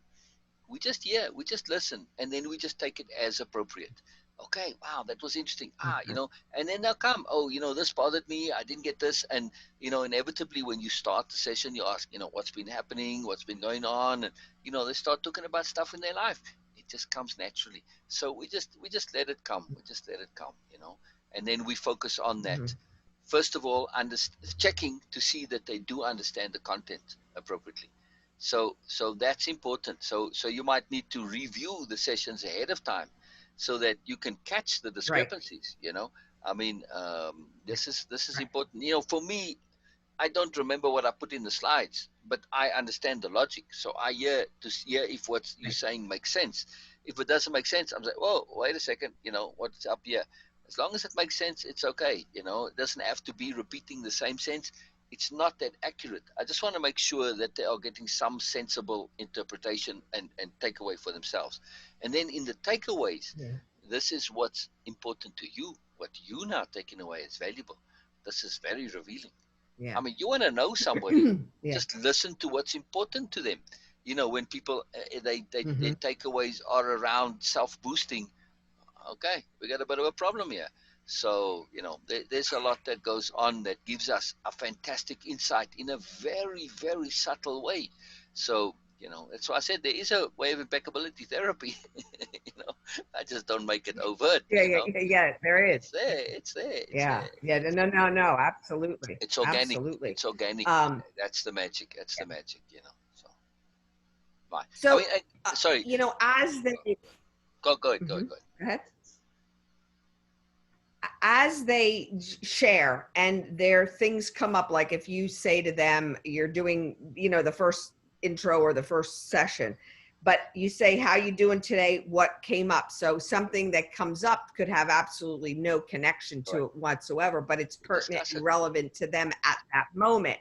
we just hear, we just listen, and then we just take it as appropriate. Okay, wow, that was interesting. And then they'll come, oh, this bothered me, I didn't get this. And inevitably, when you start the session, you ask, what's been happening, what's been going on, and they start talking about stuff in their life. It just comes naturally. So we just let it come, and then we focus on that. First of all, checking to see that they do understand the content appropriately. So that's important. So you might need to review the sessions ahead of time, so that you can catch the Right. discrepancies. I mean, this is important. For me, I don't remember what I put in the slides, but I understand the logic. So I hear if what you're saying makes sense. If it doesn't make sense, I'm like, whoa, wait a second, what's up here? As long as it makes sense, it's okay. It doesn't have to be repeating the same sense. It's not that accurate. I just want to make sure that they are getting some sensible interpretation and takeaway for themselves. And then in the takeaways, this is what's important to you. What you now taking away is valuable. This is very revealing. Yeah. I mean, you want to know somebody, just listen to what's important to them. When people, their takeaways are around self-boosting, okay, we got a bit of a problem here. So, there's a lot that goes on that gives us a fantastic insight in a very, very subtle way. So, that's why I said there is a way of impeccability therapy. I just don't make it overt. Yeah, there is. It's there. It's there. It's Yeah. there. Yeah. No, absolutely. It's organic. Absolutely. It's organic. That's the magic. That's the magic. So, fine. I So, mean, sorry. as they Go ahead. Go ahead. go ahead. As they share and their things come up, like if you say to them, you're doing, the first intro or the first session, but you say, how you doing today? What came up? So something that comes up could have absolutely no connection to it whatsoever, but it's pertinent and relevant to them at that moment.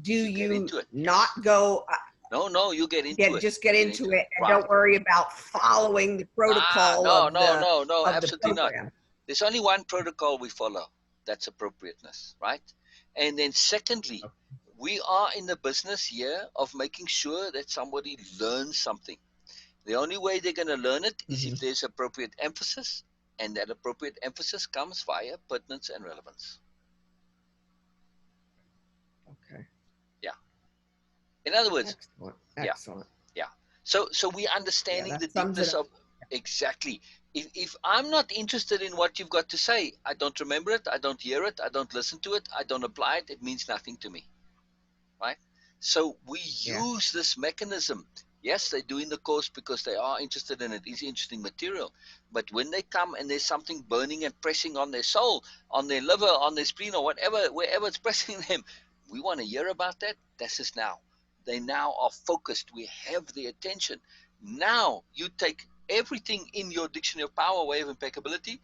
Do you not go? No, you get into it. Just get into it and don't worry about following the protocol No, of absolutely the program. not. There's only one protocol we follow. That's appropriateness, right? And then secondly, we are in the business here of making sure that somebody learns something. The only way they're going to learn it is if there's appropriate emphasis, and that appropriate emphasis comes via pertinence and relevance. Okay. Yeah. In other words, excellent. Yeah. So we understanding the deepness of exactly. If I'm not interested in what you've got to say, I don't remember it, I don't hear it, I don't listen to it, I don't apply it, it means nothing to me. Right? So we use this mechanism. Yes, they're doing the course because they are interested in it. It's interesting material. But when they come and there's something burning and pressing on their soul, on their liver, on their spleen, or whatever, wherever it's pressing them, we want to hear about that. This is now. They now are focused. We have the attention. Now you take everything in your dictionary of power, way of impeccability,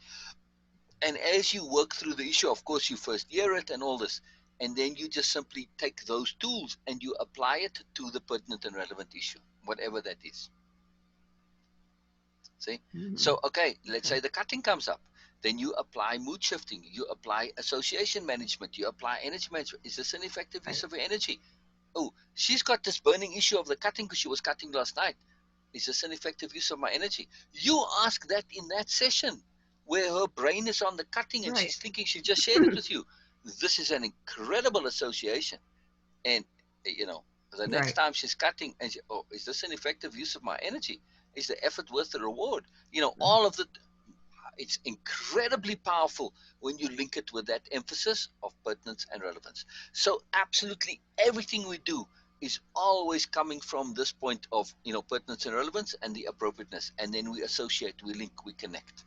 and as you work through the issue, of course, you first hear it and all this, and then you just simply take those tools and you apply it to the pertinent and relevant issue, whatever that is. See? So, okay, let's say the cutting comes up. Then you apply mood shifting, you apply association management, you apply energy management. Is this an effective use of her energy? Oh, she's got this burning issue of the cutting because she was cutting last night. Is this an effective use of my energy? You ask that in that session where her brain is on the cutting and she's thinking she just shared it with you. This is an incredible association. And, the next time she's cutting and is this an effective use of my energy? Is the effort worth the reward? All of the, it's incredibly powerful when you link it with that emphasis of pertinence and relevance. So absolutely everything we do is always coming from this point of, pertinence and relevance and the appropriateness, and then we associate, we link, we connect.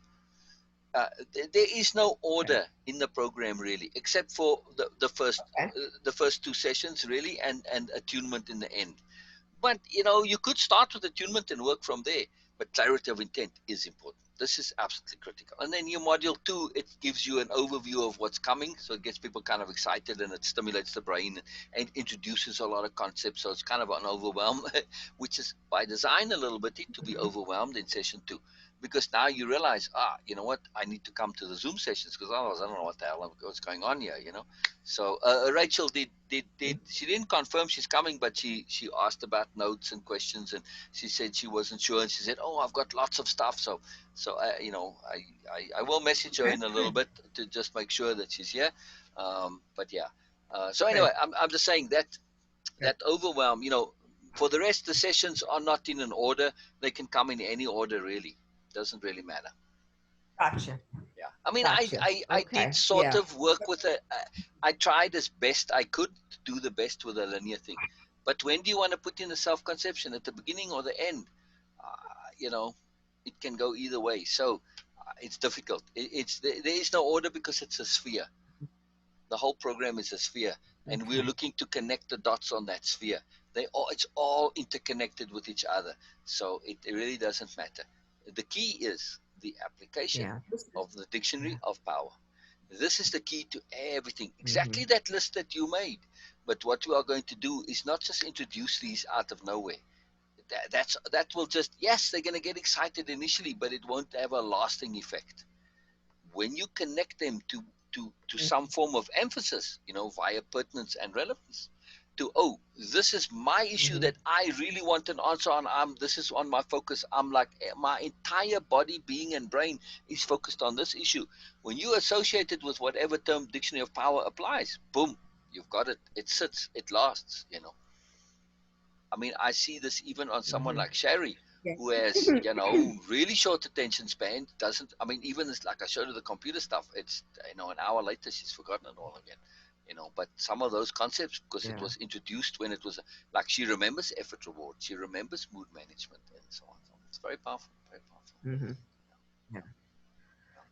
There is no order in the program really, except for the first two sessions really, and attunement in the end. But you could start with attunement and work from there. But clarity of intent is important. This is absolutely critical. And then your module 2, it gives you an overview of what's coming, so it gets people kind of excited, and it stimulates the brain and introduces a lot of concepts. So it's kind of an overwhelm, which is by design a little bit to be overwhelmed in session 2, because now you realize, you know what, I need to come to the Zoom sessions, because otherwise I don't know what the hell what's going on here. So Rachel did she didn't confirm she's coming, but she asked about notes and questions, and she said she wasn't sure, and she said, oh, I've got lots of stuff, so I will message her in a little bit to just make sure that she's here. But yeah, so anyway, I'm just saying that overwhelm, for the rest the sessions are not in an order. They can come in any order really, doesn't really matter. Gotcha. Yeah, I mean, Gotcha. I did sort of work with I tried as best I could to do the best with a linear thing. But when do you want to put in a self-conception, at the beginning or the end? It can go either way. So it's difficult. There is no order, because it's a sphere. The whole program is a sphere, and we're looking to connect the dots on that sphere. It's all interconnected with each other. So it really doesn't matter. The key is the application of the dictionary of power. This is the key to everything. Exactly that list that you made. But what we are going to do is not just introduce these out of nowhere. That will just, yes, they're going to get excited initially, but it won't have a lasting effect. When you connect them to some form of emphasis, via pertinence and relevance, to, this is my issue that I really want an answer on. This is on my focus. I'm like, my entire body, being, and brain is focused on this issue. When you associate it with whatever term dictionary of power applies, boom, you've got it. It sits, it lasts. I mean, I see this even on someone like Sherry, who has, really short attention span. Doesn't, I mean, even this, like I showed her the computer stuff, it's, an hour later, she's forgotten it all again. But some of those concepts, because it was introduced when it was, like, she remembers effort reward, she remembers mood management, and so on. So it's very powerful, very powerful.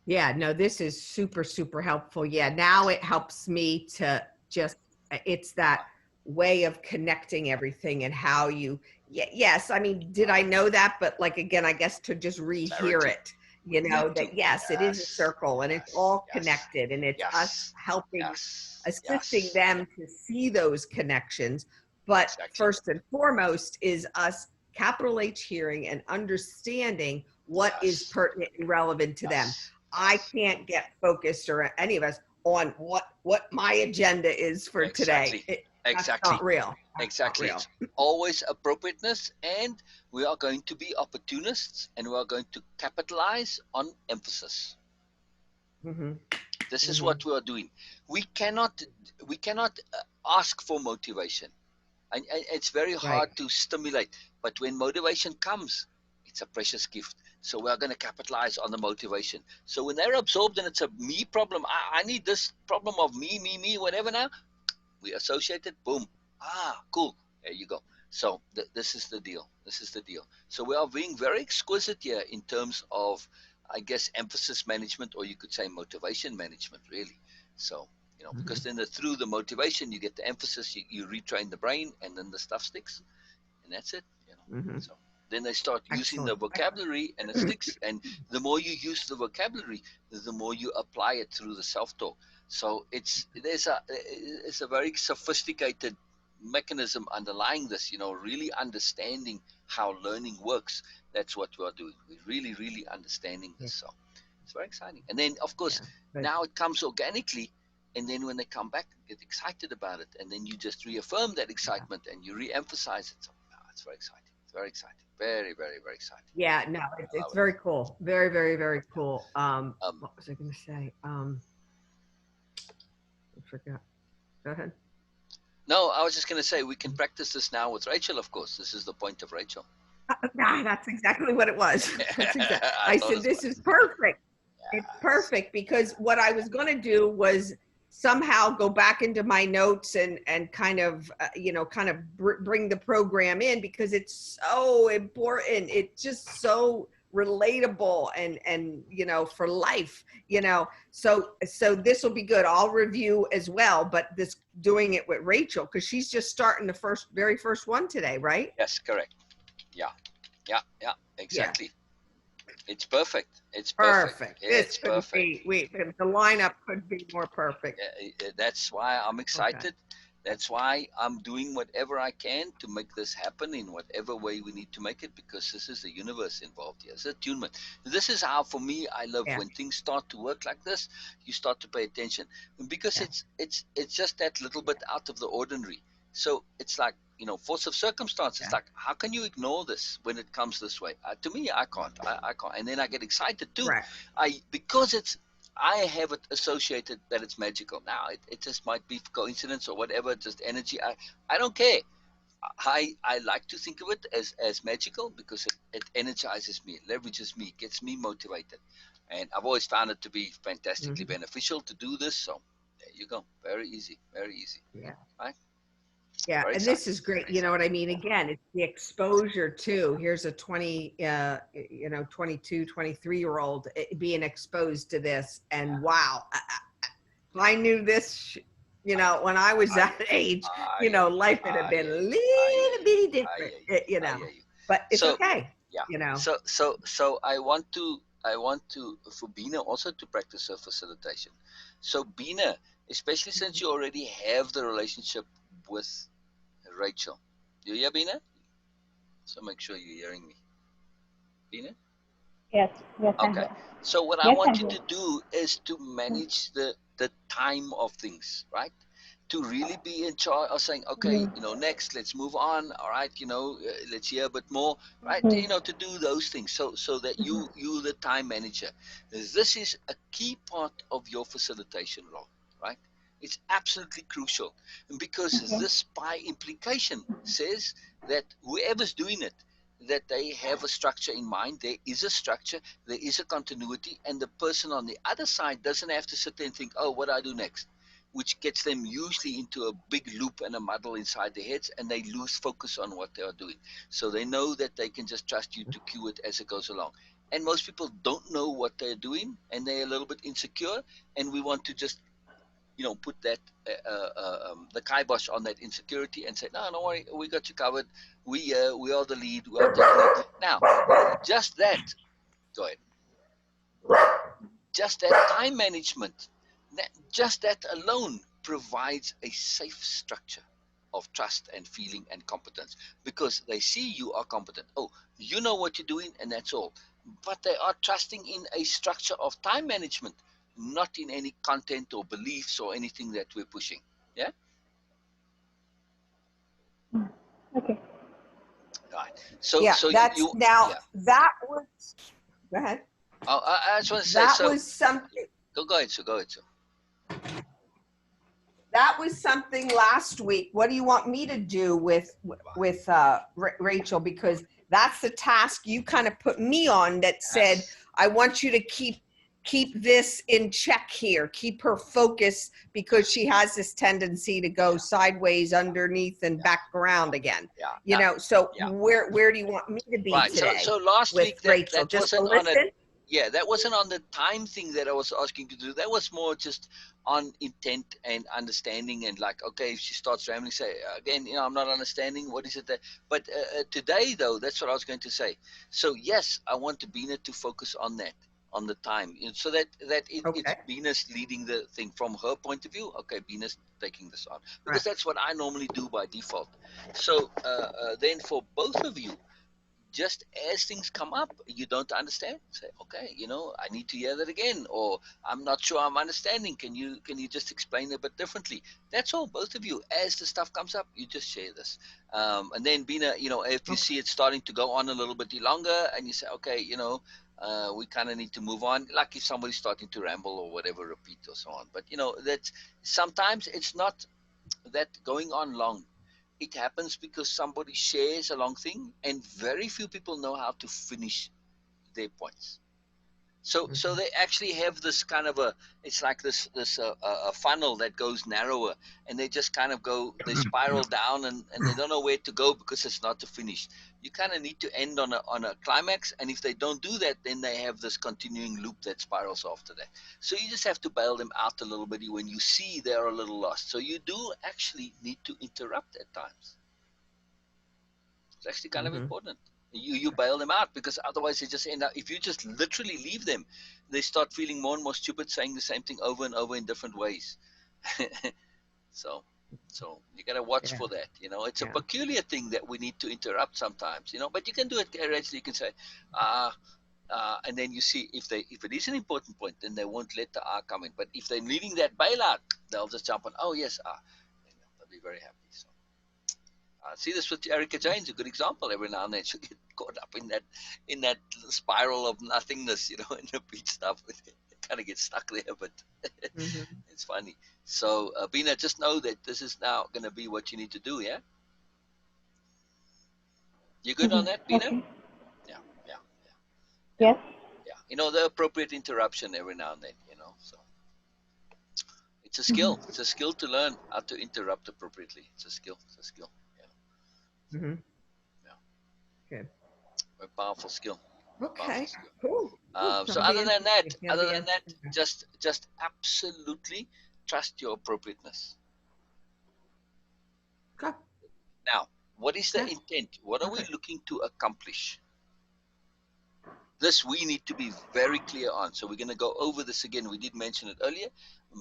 Yeah, no, this is super, super helpful. Yeah, now it helps me to just, it's that way of connecting everything and how you, yes, I mean, did I know that? But like, again, I guess to just rehear it, that yes, it is a circle, and it's all connected, and it's us helping, assisting them to see those connections. But first and foremost is us, capital H, hearing and understanding what is pertinent and relevant to them. I can't get focused, or any of us, on what my agenda is for today. That's not real. Exactly. Not real. It's always appropriateness, and we are going to be opportunists, and we are going to capitalize on emphasis. This is what we are doing. We cannot ask for motivation, and it's very hard to stimulate. But when motivation comes, it's a precious gift. So we are going to capitalize on the motivation. So when they're absorbed and it's a me problem, I need this problem of me, whatever now, we associate it, boom. Cool. There you go. So this is the deal. This is the deal. So we are being very exquisite here in terms of, I guess, emphasis management, or you could say motivation management, really. So, because then through the motivation, you get the emphasis, you retrain the brain, and then the stuff sticks. And that's it. So then they start using the vocabulary, and it sticks. And the more you use the vocabulary, the more you apply it through the self-talk. So it's a very sophisticated mechanism underlying this, really understanding how learning works. That's what we are doing. We're really, really understanding this. So it's very exciting. And then, of course, now it comes organically. And then when they come back, get excited about it. And then you just reaffirm that excitement and you re-emphasize it. So it's very exciting. It's very exciting. Very, very, very exciting. Yeah, no, it's very cool. Very, very, very cool. What was I going to say? I forgot. Go ahead. No, I was just going to say, we can practice this now with Rachel, of course. This is the point of Rachel. That's exactly what it was. I said, this is perfect. It's perfect because what I was going to do was somehow go back into my notes and kind of bring the program in because it's so important. It's just so relatable and for life. So this will be good. I'll review as well, but this doing it with Rachel because she's just starting the very first one today, right? Yes, correct. Yeah, exactly. It's perfect. It's perfect. Yeah, This it's couldn't perfect. be. The lineup could be more perfect. That's why I'm Okay. excited. That's why I'm doing whatever I can to make this happen in whatever way we need to make it, because this is the universe involved here. It's attunement. This is how, for me, I love Yeah. when things start to work like this. You start to pay attention because Yeah. it's just that little bit out of the ordinary. So it's like, force of circumstance. It's Yeah. like, how can you ignore this when it comes this way? To me, I can't. I can't. And then I get excited too. Right. Because I have it associated that it's magical. Now it just might be coincidence or whatever, just energy. I don't care. I like to think of it as magical because it energizes me, it leverages me, gets me motivated. And I've always found it to be fantastically Mhm. beneficial to do this. So there you go. Very easy. Very easy. Yeah. Right? Yeah, Very and excited. this is great. You know what I mean? Again, it's the exposure too. Here's a 22, 23-year-old being exposed to this, and wow, I knew this. When I was that age, life would have been a little bitty different. I hear you. But it's So okay. yeah. So I want to for Beena also to practice her facilitation. So Beena, especially since you already have the relationship with Rachel. Do you hear Beena? So make sure you're hearing me. Beena? Yes, yes, I'm Okay. here. So what I Yes, I'm want you here. to do is to manage the time of things, right? To really be in charge of saying, okay, Mm-hmm. next, let's move on. All right, let's hear a bit more, right? Mm-hmm. To do those things, so that you the time manager. This is a key part of your facilitation role, right? It's absolutely crucial, because Okay. this by implication says that whoever's doing it, that they have a structure in mind. There is a structure, there is a continuity, and the person on the other side doesn't have to sit there and think, oh, what do I do next? Which gets them usually into a big loop and a muddle inside their heads, and they lose focus on what they are doing. So they know that they can just trust you to cue it as it goes along. And most people don't know what they're doing, and they're a little bit insecure, and we want to just put that the kibosh on that insecurity and say, no, don't worry, we got you covered. We are the lead. We are taking it. Now, just that, go ahead. Just that time management, just that alone provides a safe structure of trust and feeling and competence, because they see you are competent. Oh, you know what you're doing, and that's all. But they are trusting in a structure of time management, not in any content or beliefs or anything that we're pushing. Yeah. Okay. Right. So Yeah, so that's you now yeah. that was. Go ahead. I just want to say, That so was something. go ahead, so go ahead, so. That was something last week. What do you want me to do with Rachel? Because that's the task you kind of put me on. That said, Yes. I want you to keep this in check here. Keep her focused because she has this tendency to go sideways, underneath, and back around again. Yeah. So Yeah. where do you want me to be Right. So today so last with week Rachel? that Just to wasn't on a listen. yeah, that wasn't on the time thing that I was asking you to do. That was more just on intent and understanding, and like, okay, if she starts rambling, say again, I'm not understanding. What is it that? But today, though, that's what I was going to say. So yes, I want Beena to focus on that, on the time, so that it's Okay. Beena's leading the thing from her point of view. Okay, Beena's taking this on, Right. because that's what I normally do by default. So then for both of you, just as things come up, you don't understand, say, okay, I need to hear that again, or I'm not sure I'm understanding. Can you just explain a bit differently? That's all. Both of you, as the stuff comes up, you just share this, and then Beena, if you Okay. see it starting to go on a little bit longer, and you say, okay, we kind of need to move on, like if somebody's starting to ramble or whatever, repeat or so on. But that sometimes it's not that going on long. It happens because somebody shares a long thing, and very few people know how to finish their points. So they actually have this kind of a, it's like this a funnel that goes narrower, and they just kind of go, they spiral down, and they don't know where to go because it's not the finish. You kind of need to end on a climax, and if they don't do that, then they have this continuing loop that spirals after that. So you just have to bail them out a little bit when you see they're a little lost. So you do actually need to interrupt at times. It's actually kind of important. You bail them out, because otherwise they just end up, if you just literally leave them, they start feeling more and more stupid, saying the same thing over and over in different ways. so you got to watch for that. It's a peculiar thing that we need to interrupt sometimes, but you can do it gradually. You can say and then you see if it is an important point, then they won't let the come in. But if they're needing that bailout, they'll just jump on, oh yes, they'll be very happy. So I see this with Erica Jane's a good example. Every now and then she'll get caught up in that spiral of nothingness, in the beach stuff. It kind of gets stuck there, but it's funny. So, Beena, just know that this is now going to be what you need to do, yeah? You good on that, Beena? Okay. Yeah. Yes. Yeah. The appropriate interruption every now and then, so. It's a skill. It's a skill to learn how to interrupt appropriately. It's a skill. Yeah. Good. A powerful skill. Okay. Skill. Cool. So other than that, just absolutely trust your appropriateness. Okay. Now, what is the intent? What are we looking to accomplish? This we need to be very clear on. So we're going to go over this again. We did mention it earlier,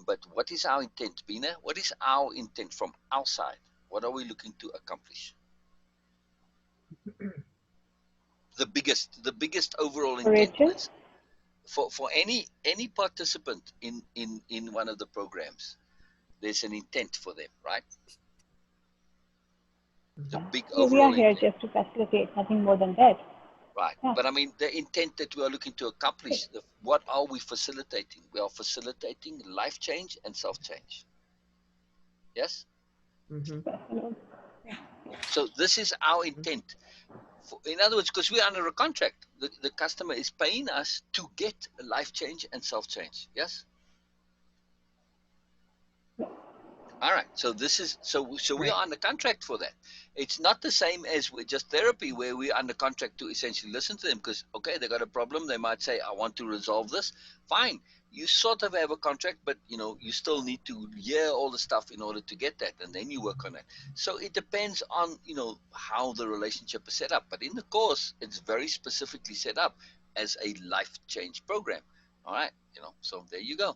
but what is our intent, Beena? What is our intent from our side? What are we looking to accomplish? The biggest overall intent is for any participant in one of the programs. There's an intent for them, right? The big overall we are here intent. just to facilitate, nothing more than that. Right. Yeah. But I mean, the intent that we are looking to accomplish, what are we facilitating? We are facilitating life change and self-change. Yes? So this is our intent. In other words, because we're under a contract, the customer is paying us to get life change and self-change. Yes? All right. So this is we are under contract for that. It's not the same as with just therapy, where we're under contract to essentially listen to them, because okay, they got a problem. They might say, I want to resolve this. Fine. You sort of have a contract, but you still need to hear all the stuff in order to get that, and then you work on it. So it depends on how the relationship is set up. But in the course, it's very specifically set up as a life change program. All right. So there you go.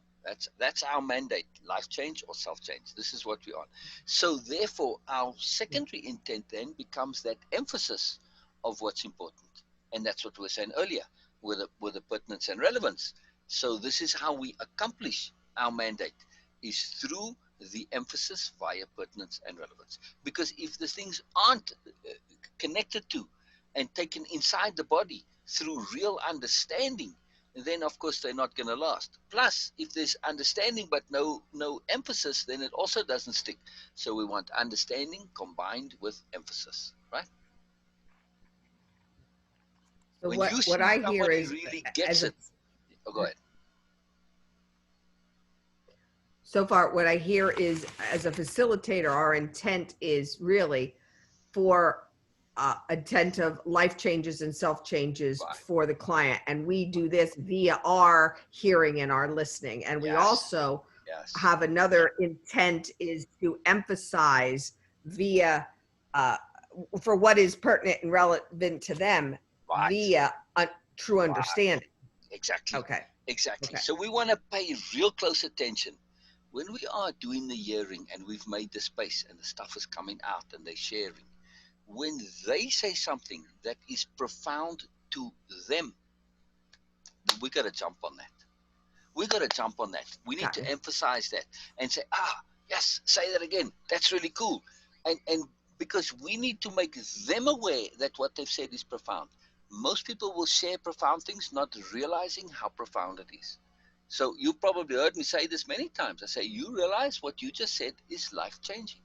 That's our mandate: life change or self change. This is what we are. So therefore, our secondary intent then becomes that emphasis of what's important, and that's what we were saying earlier with the pertinence and relevance. So this is how we accomplish our mandate, is through the emphasis via pertinence and relevance. Because if the things aren't connected to and taken inside the body through real understanding, then of course they're not going to last. Plus, if there's understanding but no emphasis, then it also doesn't stick. So we want understanding combined with emphasis, right? So when what I hear is, really gets it. Oh, go ahead. So far, what I hear is, as a facilitator, our intent is really for attentive life changes and self changes for the client, and we do this via our hearing and our listening. And we also have another intent, is to emphasize via for what is pertinent and relevant to them via true understanding. Exactly. Okay. Exactly. So we want to pay real close attention when we are doing the hearing, and we've made the space and the stuff is coming out and they're sharing. When they say something that is profound to them, we got to jump on that. We got to jump on that. We need to emphasize that and say, yes, say that again. That's really cool. And because we need to make them aware that what they've said is profound. Most people will share profound things, not realizing how profound it is. So you probably heard me say this many times. I say, you realize what you just said is life-changing.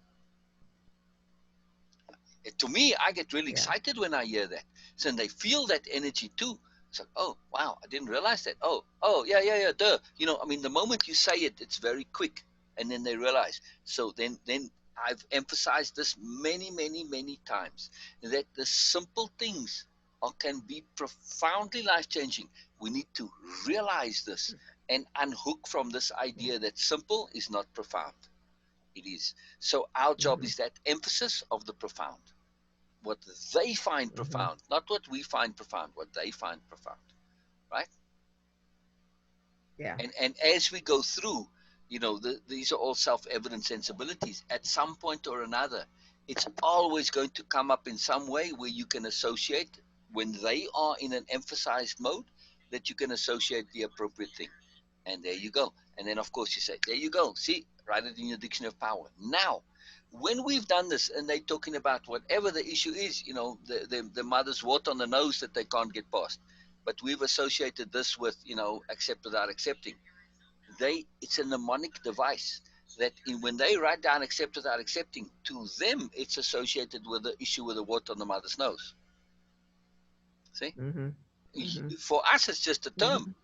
To me, I get really excited when I hear that. So they feel that energy too. It's like, oh wow, I didn't realize that. Oh yeah, duh. I mean, the moment you say it, it's very quick, and then they realize. So then I've emphasized this many times, that the simple things can be profoundly life changing. We need to realize this and unhook from this idea that simple is not profound. It is. So our job is that emphasis of the profound, what they find profound, not what we find profound, what they find profound, right? Yeah. And as we go through, these are all self-evident sensibilities. At some point or another, it's always going to come up in some way where you can associate, when they are in an emphasized mode, that you can associate the appropriate thing. And there you go. And then, of course, you say, there you go. See, write it in your dictionary of power. Now, when we've done this and they're talking about whatever the issue is, the mother's wart on the nose that they can't get past, but we've associated this with, accept without accepting. It's a mnemonic device that when they write down accept without accepting, to them, it's associated with the issue with the wart on the mother's nose. See? For us, it's just a term,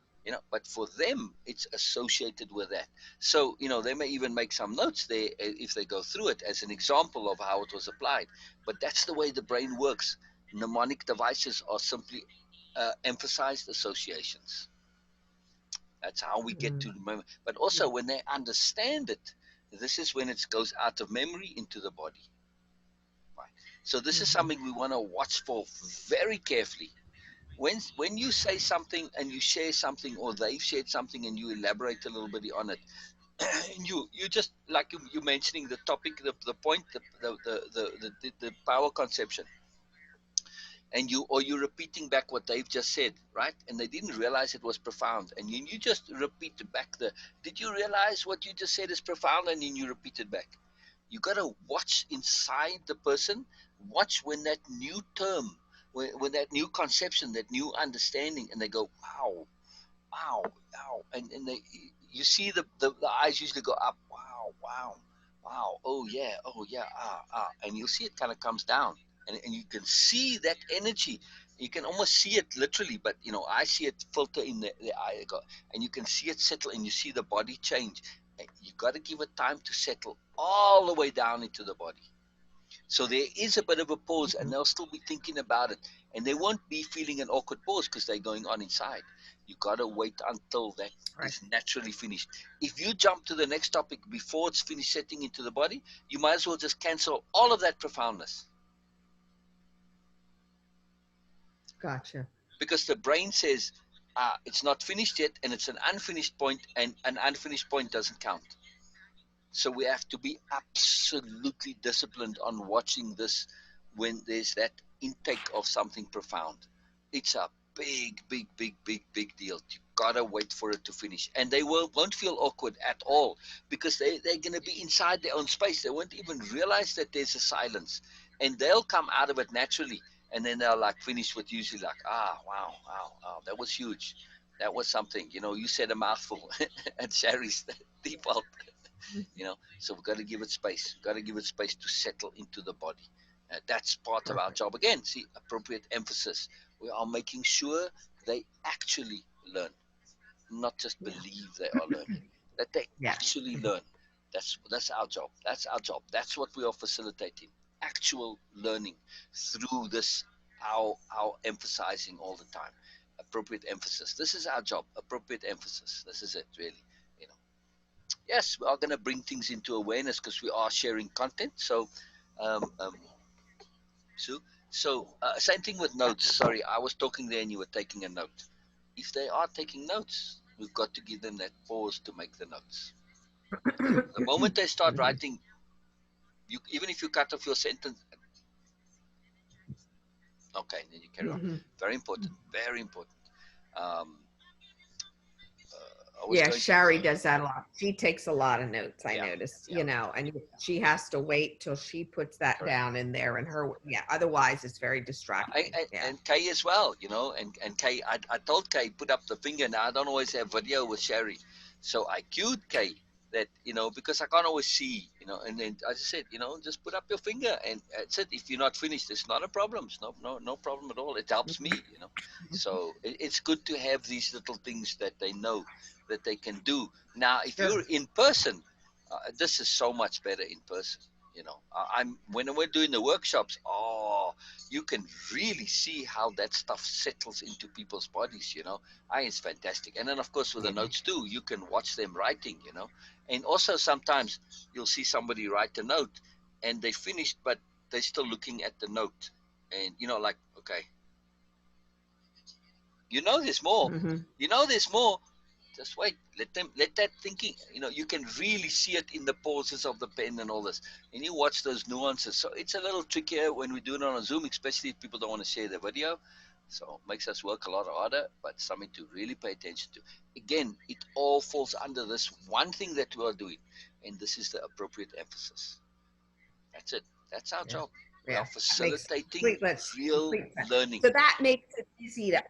but for them, it's associated with that. So, they may even make some notes there if they go through it as an example of how it was applied. But that's the way the brain works. Mnemonic devices are simply emphasized associations. That's how we get to the memory. But also, when they understand it, this is when it goes out of memory into the body. Right. So this is something we want to watch for very carefully. When you say something and you share something, or they've shared something and you elaborate a little bit on it, and you just like you mentioning the topic, the point, the power conception, and you're repeating back what they've just said, right? And they didn't realize it was profound, and you just repeat back did you realize what you just said is profound? And then you repeat it back. You got to watch inside the person, watch when that new term, when that new conception, that new understanding, and they go, wow, wow, wow, and you see the eyes usually go up, wow, wow, wow, oh yeah, and you'll see it kind of comes down, and you can see that energy. You can almost see it literally, but I see it filter in the eye, and you can see it settle, and you see the body change. And you got to give it time to settle all the way down into the body. So there is a bit of a pause, and they'll still be thinking about it, and they won't be feeling an awkward pause because they're going on inside. You gotta wait until that is naturally finished. If you jump to the next topic before it's finished setting into the body, you might as well just cancel all of that profoundness. Gotcha. Because the brain says it's not finished yet, and it's an unfinished point, and an unfinished point doesn't count. So we have to be absolutely disciplined on watching this when there's that intake of something profound. It's a big deal. You gotta wait for it to finish, and they won't feel awkward at all, because they're gonna be inside their own space. They won't even realize that there's a silence, and they'll come out of it naturally, and then they'll like finish with usually like, wow, that was huge. That was something. You said a mouthful, and Sherry's default. So we've got to give it space. We've got to give it space to settle into the body. That's part of our job. Again, see, appropriate emphasis. We are making sure they actually learn, not just believe they are learning, that they actually learn. That's our job. That's our job. That's what we are facilitating. Actual learning through this, our emphasizing all the time. Appropriate emphasis. This is our job. Appropriate emphasis. This is it, really. Yes, we are going to bring things into awareness because we are sharing content. So, um, um, same thing with notes. Sorry, I was talking there and you were taking a note. If they are taking notes, we've got to give them that pause to make the notes. The moment they start writing, even if you cut off your sentence, okay, then you carry on. Very important. Very important. Um, Yeah, Shari does that a lot. She takes a lot of notes, I noticed, yeah. And she has to wait till she puts that Correct. down in there, and otherwise it's very distracting. And Kay as well, and Kay, I told Kay, put up the finger. Now I don't always have video with Sherry, so I cued Kay that, because I can't always see, and then I just said, just put up your finger and that's it. If you're not finished, it's not a problem. It's no problem at all. It helps me, so it's good to have these little things that they know that they can do. Now if Sure. you're in person, this is so much better in person. I'm when we're doing the workshops, you can really see how that stuff settles into people's bodies. It's fantastic. And then of course with the Yeah. notes too, you can watch them writing. And also sometimes you'll see somebody write a note and they finished, but they're still looking at the note, and like, okay, there's more, Mm-hmm. there's more. Just wait, let that thinking, you can really see it in the pauses of the pen and all this, and you watch those nuances. So it's a little trickier when we do it on a Zoom, especially if people don't want to share the video. So it makes us work a lot harder, but something to really pay attention to. Again, it all falls under this one thing that we are doing, and this is the appropriate emphasis. That's it. That's our Yeah. job. We Yeah. are That makes facilitating complete, that's real complete sense. learning. So that makes it easy to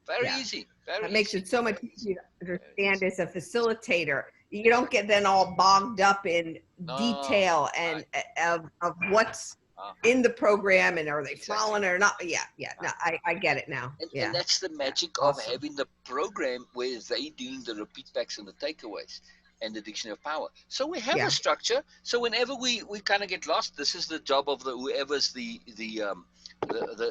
Very yeah. easy. Very That makes easy. it so much Very easy. easier to Very understand easy. as a facilitator. You don't Exactly. get then all bogged up in No. detail and Right. of what's Uh-huh. in the program and are they Exactly. following it or not. Yeah, yeah. Yeah. No, I get it now. And Yeah, that's the yeah. magic of Awesome. having the program where they doing the repeat backs and the takeaways and the dictionary of power. So we have a Yeah. structure. So whenever we kind of get lost, this is the job of the whoever's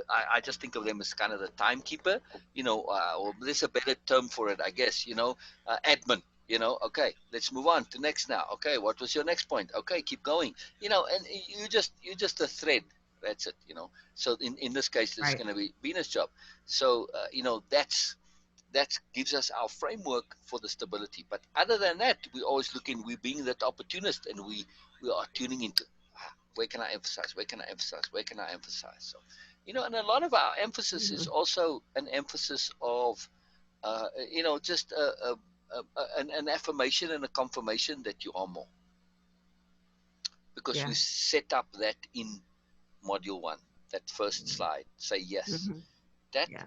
I just think of them as kind of the timekeeper, or there's a better term for it, I guess, admin. Okay, let's move on to next now. Okay, what was your next point? Okay, keep going. And you just a thread. That's it. So in this case, this is Right. going to be Venus' job. So that gives us our framework for the stability. But other than that, we always looking. We being that opportunist, and we are tuning into where can I emphasize? Where can I emphasize? Where can I emphasize? So, and a lot of our emphasis Mm-hmm. is also an emphasis of, just an affirmation and a confirmation that you are more, because Yeah. we set up that in module one, that first slide. Say yes. Mm-hmm. That Yeah.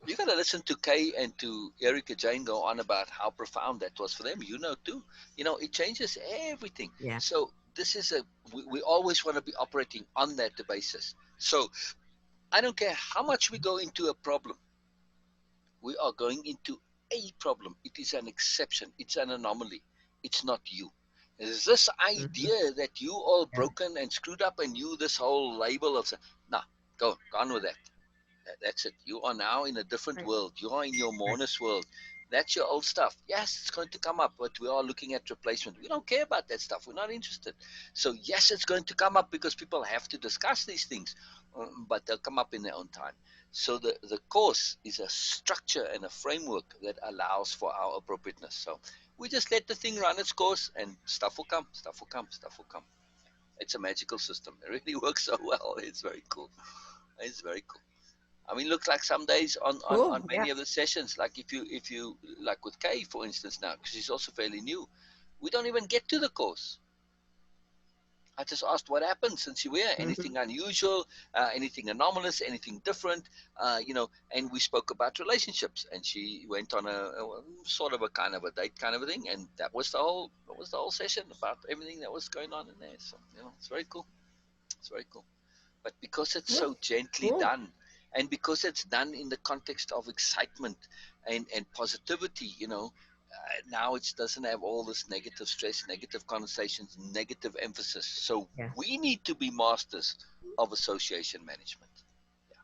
you got to listen to Kay and to Erica Jane go on about how profound that was for them. Too. It changes everything. Yeah. So this is we always want to be operating on that basis. So I don't care how much we go into a problem, we are going into a problem. It is an exception. It's an anomaly. It's not you. Is this Mm-hmm. idea that you all Yeah. broken and screwed up and you this whole label of nah, go on with that. That's it. You are now in a different Right. world. You are in your Right. mourners world. That's your old stuff. Yes, it's going to come up, but we are looking at replacement. We don't care about that stuff. We're not interested. So yes, it's going to come up because people have to discuss these things, but they'll come up in their own time. So the course is a structure and a framework that allows for our appropriateness. So we just let the thing run its course, and stuff will come. Stuff will come. Stuff will come. It's a magical system. It really works so well. It's very cool. It's very cool. I mean, looks like some days on Cool. Yeah. many of the sessions, like if you like with Kay, for instance, now because she's also fairly new, we don't even get to the course. I just asked what happened since you were here. Mm-hmm. Anything unusual, anything anomalous, anything different, and we spoke about relationships, and she went on a sort of a kind of a date kind of a thing, and that was the whole session about everything that was going on in there. So it's very cool. It's very cool. But because it's Cool. so gently Cool. done, and because it's done in the context of excitement and positivity, now it doesn't have all this negative stress, negative connotations, negative emphasis. So Yeah. we need to be masters of association management. Yeah,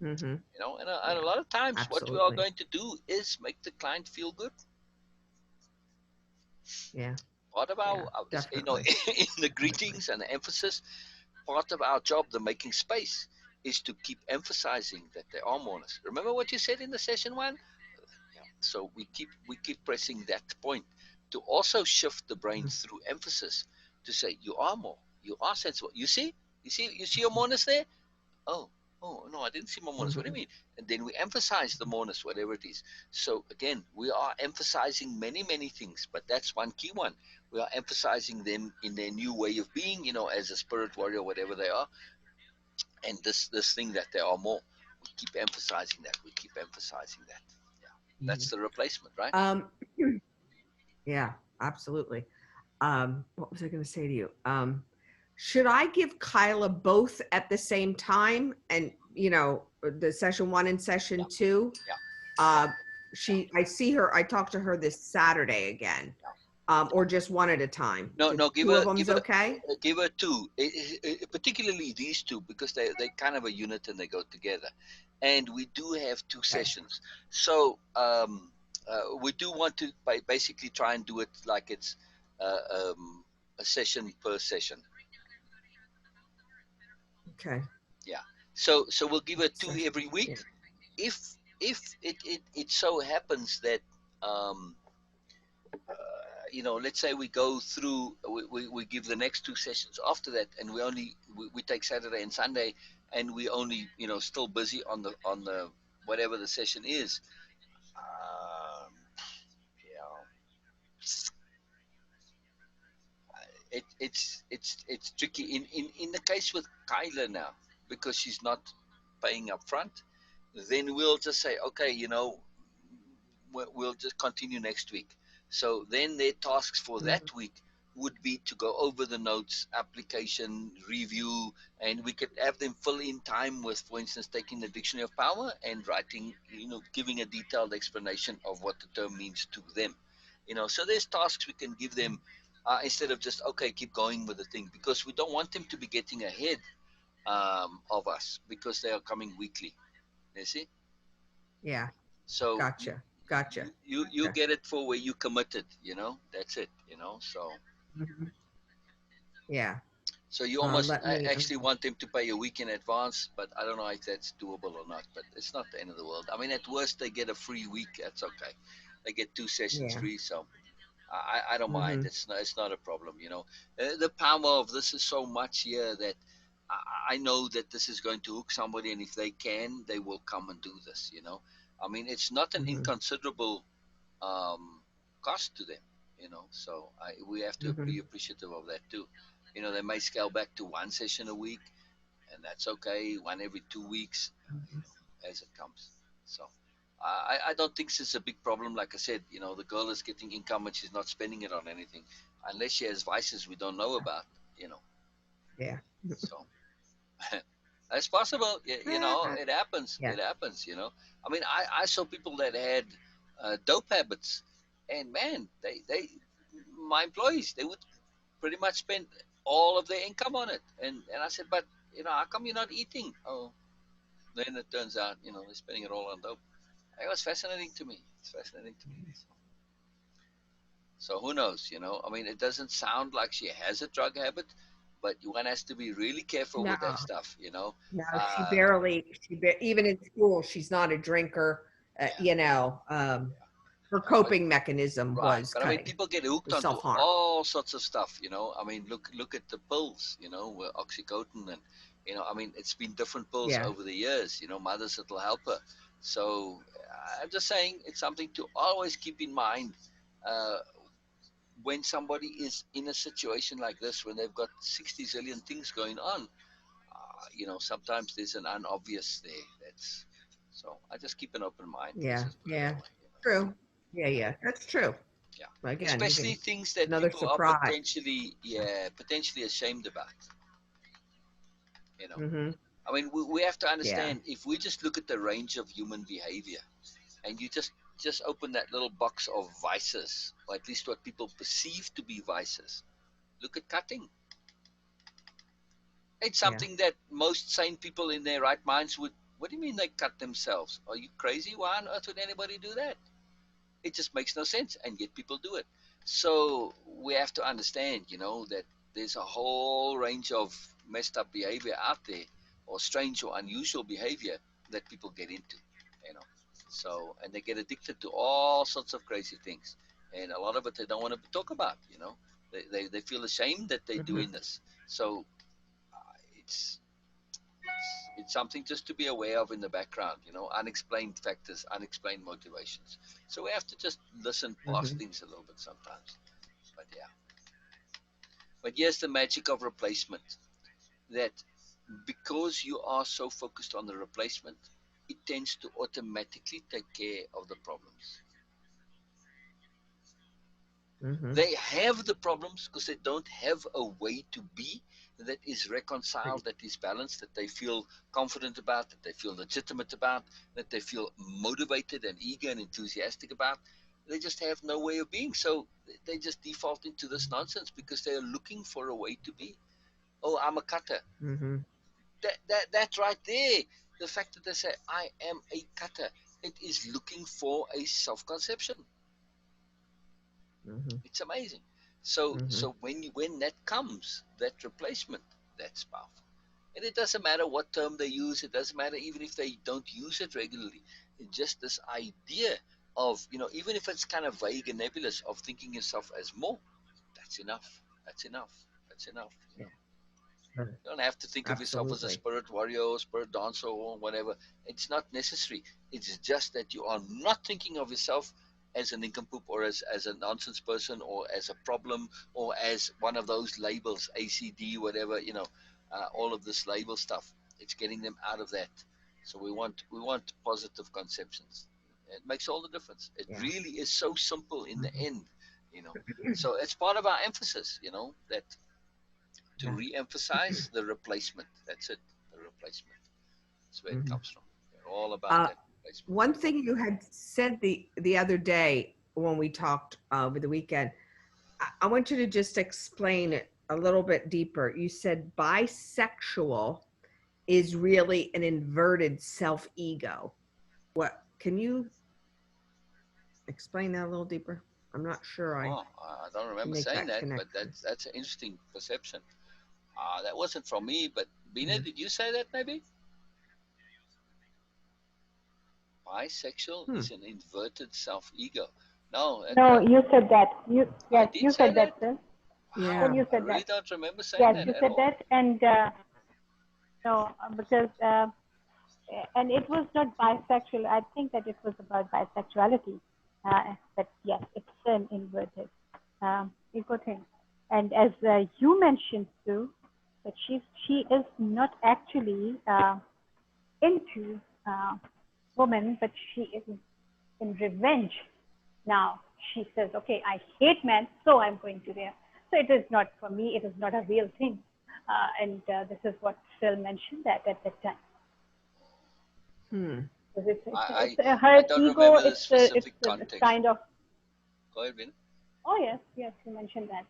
Mm-hmm. and a Yeah. lot of times what we are Absolutely. going to do is make the client feel good. Yeah. Part of Yeah. our Definitely. in the Definitely. greetings and the emphasis, part of our job, the making space, is to keep emphasizing that they are mourners. Remember what you said in the session one? Yeah. So we keep pressing that point to also shift the brain through emphasis to say you are more, you are sensible. You see your mourners there. Oh, oh no, I didn't see my mourners. What do you Mm-hmm. mean? And then we emphasize the mourners, whatever it is. So again, we are emphasizing many things, but that's one key one. We are emphasizing them in their new way of being, as a spirit warrior, whatever they are, and this thing that they are more. We keep emphasizing that. We keep emphasizing that. Yeah, Mm-hmm. that's the replacement, right? Um, yeah. absolutely. What was I going to say to you? Should I give Kyla both at the same time, and the session one and Yeah, session two? yeah, Uh, I see her. I talked to her this Saturday again, yeah. or just one at a time. No, The no, two of them's okay. give her two, particularly these two, because they kind of a unit and they go together. And we do have two Okay. sessions, so we do want to basically try and do it like it's uh, um, a session per session. Okay. Yeah. So we'll give her two Session. every Yeah. week. If it so happens that um, let's say we go through, we give the next two sessions after that, and we take Saturday and Sunday, and we only still busy on the whatever the session is. Um, yeah, it's tricky in the case with Kyla now, because she's not paying up front. Then we'll just say, okay, we'll just continue next week. So then their tasks for that Mhm. week would be to go over the notes, application, review, and we could have them fill in time with, for instance, taking the Dictionary of Power and writing, giving a detailed explanation of what the term means to them. So there's tasks we can give them instead of just, okay, keep going with the thing, because we don't want them to be getting ahead of us because they are coming weekly. You see? Yeah. So Gotcha. Gotcha. you Gotcha. get it for where you committed. That's it. So Mhm. Yeah. you almost Let me. actually want them to pay a week in advance, but I don't know if that's doable or not. But it's not the end of the world. I mean, at worst they get a free week. That's okay. They get two sessions Yeah. free, so I don't mind. Hmm. It's not a problem. The power of this is so much here that I know that this is going to hook somebody, and if they can, they will come and do this. I mean, it's not an Hmm. inconsiderable um, cost to them. So we have to Hmm. be appreciative of that too. They may scale back to one session a week, and that's okay. One every 2 weeks, as it comes. So I don't think this is a big problem. Like I said, the girl is getting income and she's not spending it on anything, unless she has vices we don't know about. You know, Yeah. so it's possible. Ah, It happens. yeah. It happens. I mean, I saw people that had dope habits, and man, they my employees, they would pretty much spend all of their income on it. And I said, but how come you're not eating? Oh, then it turns out they're spending it all on dope. It was fascinating to me. It's fascinating to me. So who knows? I mean, it doesn't sound like she has a drug habit, but one has to be really careful No. with that stuff. No. She Uh, barely. Even in school, she's not a drinker. yeah, yeah. Her But coping mechanism right, was but I mean, cutting, people get hooked was onto self harm. all sorts of stuff. I mean, look at the pills. With oxycodone, and I mean, it's been different pills Yeah. over the years. Mothers that'll help her. So I'm just saying, it's something to always keep in mind uh, when somebody is in a situation like this, when they've got 60 zillion things going on. Sometimes there's an unobvious there. That's so. I just keep an open mind. Let's Yeah. just put it Yeah. that way. True. Yeah. Yeah. That's true. Yeah, Again, you especially can things that another people are surprise. potentially, yeah, potentially ashamed about. You know, Mm-hmm. I mean, we have to Yeah. understand, if we just look at the range of human behavior, and you just open that little box of vices, or at least what people perceive to be vices. Look at cutting. It's Yeah. something that most sane people in their right minds would. What do you mean they cut themselves? Are you crazy? Why on earth would anybody do that? It just makes no sense, and yet people do it. So we have to understand, that there's a whole range of messed up behavior out there, or strange or unusual behavior that people get into, you know. So, and they get addicted to all sorts of crazy things, and a lot of it they don't want to talk about. They feel ashamed that they're Mm-hmm. doing this. So it's it's something just to be aware of in the background, unexplained factors, unexplained motivations. So we have to just listen Mm-hmm. past things a little bit sometimes. But yeah. But here's the magic of replacement, that because you are so focused on the replacement, it tends to automatically take care of the problems. They have the problems because they don't have a way to be that is reconciled, that is balanced, that they feel confident about, that they feel legitimate about, that they feel motivated and eager and enthusiastic about. They just have no way of being. So they just default into this nonsense because they are looking for a way to be. Oh, I'm a cutter. That right there, the fact that they say, I am a cutter, it is looking for a self-conception. It's amazing. So when that comes, that replacement, that's powerful. And it doesn't matter what term they use. It doesn't matter even if they don't use it regularly. It's just this idea of, even if it's kind of vague and nebulous, of thinking yourself as more. That's enough. That's enough. That's enough. Yeah. You don't have to think of yourself as a Absolutely. spirit warrior or spirit dancer or whatever. It's not necessary. It's just that you are not thinking of yourself as a nincompoop or as a nonsense person or as a problem or as one of those labels, ACD, whatever, all of this label stuff. It's getting them out of that. So we want positive conceptions. It makes all the difference. It Yeah. really is so simple in the end, you know. So it's part of our emphasis, that to Yeah. re-emphasize the replacement. That's it, the replacement. That's where it Mhm. comes from. They're all about Uh, that replacement. One thing you had said the other day when we talked over the weekend, I want you to just explain it a little bit deeper. You said bisexual is really an inverted self-ego. What can you explain that a little deeper? I'm not sure I Oh, I don't can remember make saying that that, but connection. that's an interesting perception. That wasn't from me, but Beena, Mhm. did you say that maybe? Bisexual Hmm. is an inverted self-ego. No, No, you said that. I Yes, did you say said that, that. sir. Wow, Then Yeah. you I said really that. don't remember saying Yes, that you at said all. that, and no, because and it was not bisexual. I think that it was about bisexuality. But yes, it's an inverted ego thing. And as you mentioned, Sue, that she is not actually into women, but she is in revenge. Now she says, "Okay, I hate men, so I'm going to there." So it is not for me. It is not a real thing, and this is what Phil mentioned that at that time. Hmm. Because I it's I her don't ego. remember the specific It's a context. kind of. Go ahead, Beena. Oh yes, yes, you mentioned that.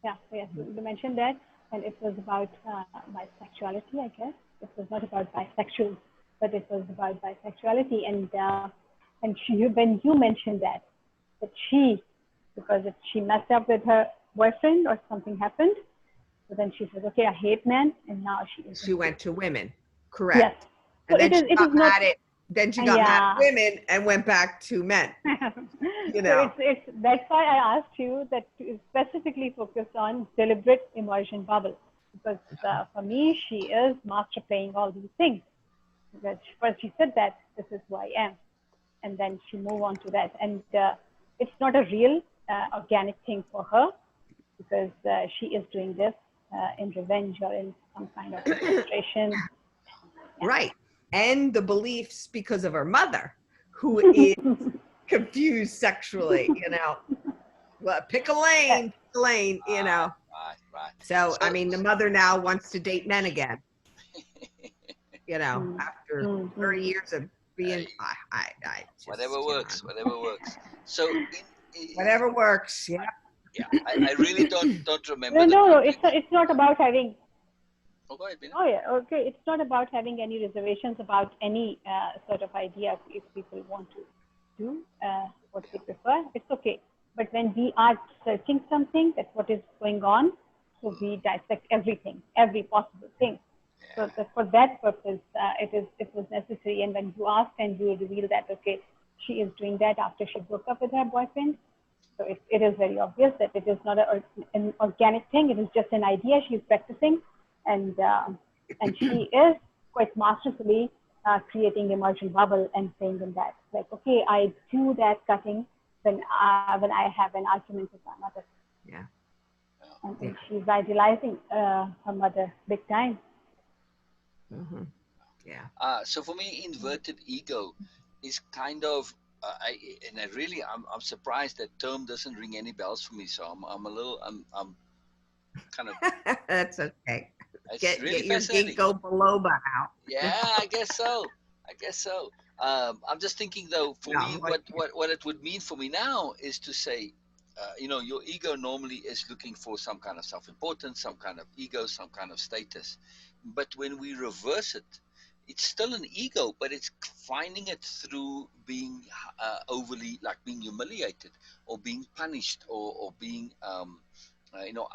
Yeah, yes, you mentioned that, and it was about bisexuality, I guess. It was not about bisexual, but it was about bisexuality, and when you mentioned that she, because if she messed up with her boyfriend or something happened, so then she says, okay, I hate men, and now she is She into. went to women. Yes, Correct. so And then she it got is not. mad at Yeah. women and went back to men. You So know. it's that's why I asked you that to specifically focus on deliberate immersion bubble, because for me she is master playing all these things. Because first she said that this is who I am, and then she move on to that, and it's not a real organic thing for her, because she is doing this in revenge or in some kind of frustration. Right. And the beliefs because of her mother, who is confused sexually, Well, pick a lane, Right, right, right. So, So I mean, the mother now wants to date men again, Mm, after mm, mm. 30 years of being, I whatever just, works, whatever works. So whatever works. Yeah. yeah, I really don't remember No, the no, context. it's not about having. Oh, go ahead, Bina. Oh yeah, okay. It's not about having any reservations about any sort of idea if people want to do what they prefer. It's okay. But when we are searching something, that's what is going on. So we dissect everything, every possible thing. So Yeah. for that purpose, it was necessary. And when you asked and you reveal that, okay, she is doing that after she broke up with her boyfriend. So it is very obvious that it is not an organic thing. It is just an idea she's practicing, and she is quite masterfully creating immersion bubble and saying in that, like, okay, I do that cutting when I have an argument with my mother, Yeah. and Yeah. she's idealizing her mother big time. Hmm. Yeah. So for me, inverted ego is kind of I'm surprised that term doesn't ring any bells for me. So I'm a little, I'm kind of, That's okay. it's really Get your fascinating. ginkgo biloba out. Yeah, I guess so. I guess so. I'm just thinking though, for No, me, what it would mean for me now is to say, your ego normally is looking for some kind of self-importance, some kind of ego, some kind of status. But when we reverse it, it's still an ego, but it's finding it through being overly, like being humiliated or being punished or being,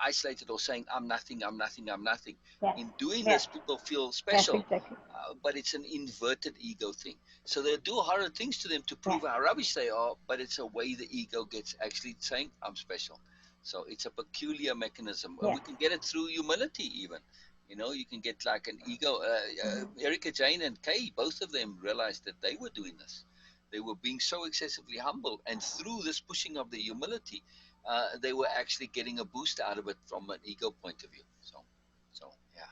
isolated or saying, I'm nothing, I'm nothing, I'm nothing. Yes. In doing Yes. this, people feel Yes. special, Exactly. but it's an inverted ego thing. So they do horrid things to them to prove Yes. how rubbish they are, but it's a way the ego gets actually saying, I'm special. So it's a peculiar mechanism. And Yes. we can get it through humility, even. You can get like an ego. Erica Jane and Kay, both of them realized that they were doing this. They were being so excessively humble. And through this pushing of the humility, they were actually getting a boost out of it from an ego point of view. So yeah.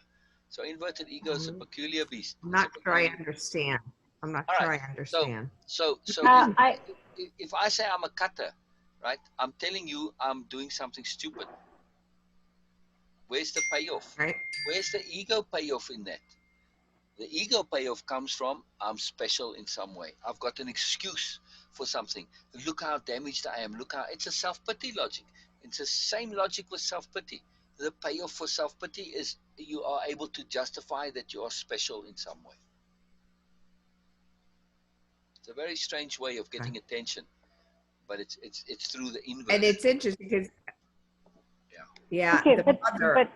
So inverted ego is a I'm peculiar beast. It's a not sure I peculiar. understand. I'm not All sure right. I So understand. so I if I say I'm a cutter, right? I'm telling you I'm doing something stupid. Where's the payoff? Right? Where's the ego payoff in that? The ego payoff comes from I'm special in some way. I've got an excuse for something. Look how damaged I am. Look how it's a self-pity logic. It's the same logic with self-pity. The payoff for self-pity is you are able to justify that you are special in some way. It's a very strange way of Okay. getting attention, but it's through the And inverse. it's interesting because Yeah. yeah, okay, the mother but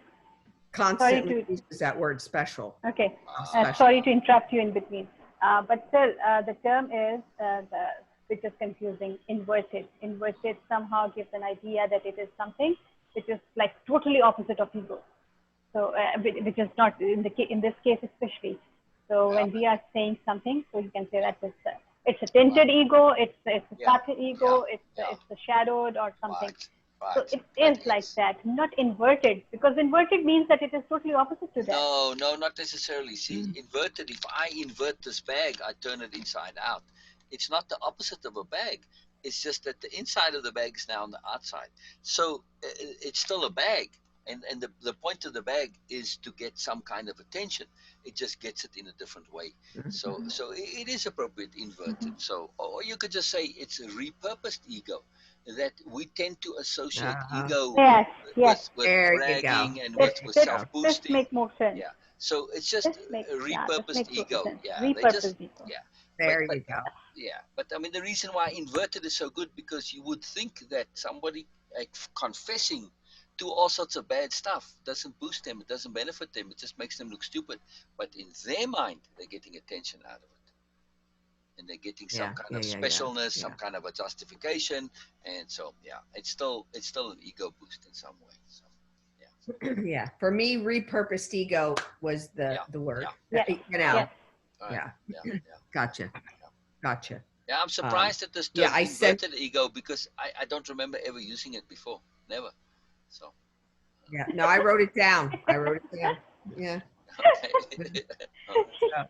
sorry constantly to uses that word special. okay. I'm special. Sorry to interrupt you in between. But still, the term is which is confusing. Inverted. Inverted somehow gives an idea that it is something which is like totally opposite of ego. So which is not in this case especially. So Yeah. when we are saying something, so you can say that it's a tinted ego, it's a Yeah. subtle ego, Yeah. it's a shadowed or something. Right. So Right. it But is like that, not inverted, because inverted means that it is totally opposite to that. no, not necessarily. See, inverted. If I invert this bag, I turn it inside out. It's not the opposite of a bag. It's just that the inside of the bag is now on the outside. So it's still a bag, and the point of the bag is to get some kind of attention. It just gets it in a different way. So it is appropriate inverted. So or you could just say it's a repurposed ego. That we tend to associate Uh-huh. ego Yes, yes. with There you go. bragging and This with this Go. self this boosting. makes more sense. Yeah. So it's This just makes a this repurposed makes total ego. sense. Yeah. They just Repurposed ego. yeah. But There but you go. yeah. But I mean the reason why inverted is so good because you would think that somebody like confessing to all sorts of bad stuff doesn't boost them. It doesn't benefit them. It just makes them look stupid. But in their mind, they're getting attention out of it and they're getting some Yeah, kind yeah, of yeah, yeah, specialness, some yeah. kind of a justification, and so yeah, it's still an ego boost in some way. So yeah, Yeah. For me, repurposed ego was yeah, the word. yeah, Yes, yeah. You All right, know. yes. all right, Yeah. yeah, yeah, Gotcha. yeah. Gotcha. Yeah, I'm surprised at this Yeah, term I sent inverted ego because I don't remember ever using it before, never. So yeah, no, I wrote it down. I wrote it down. Yeah. okay, all right.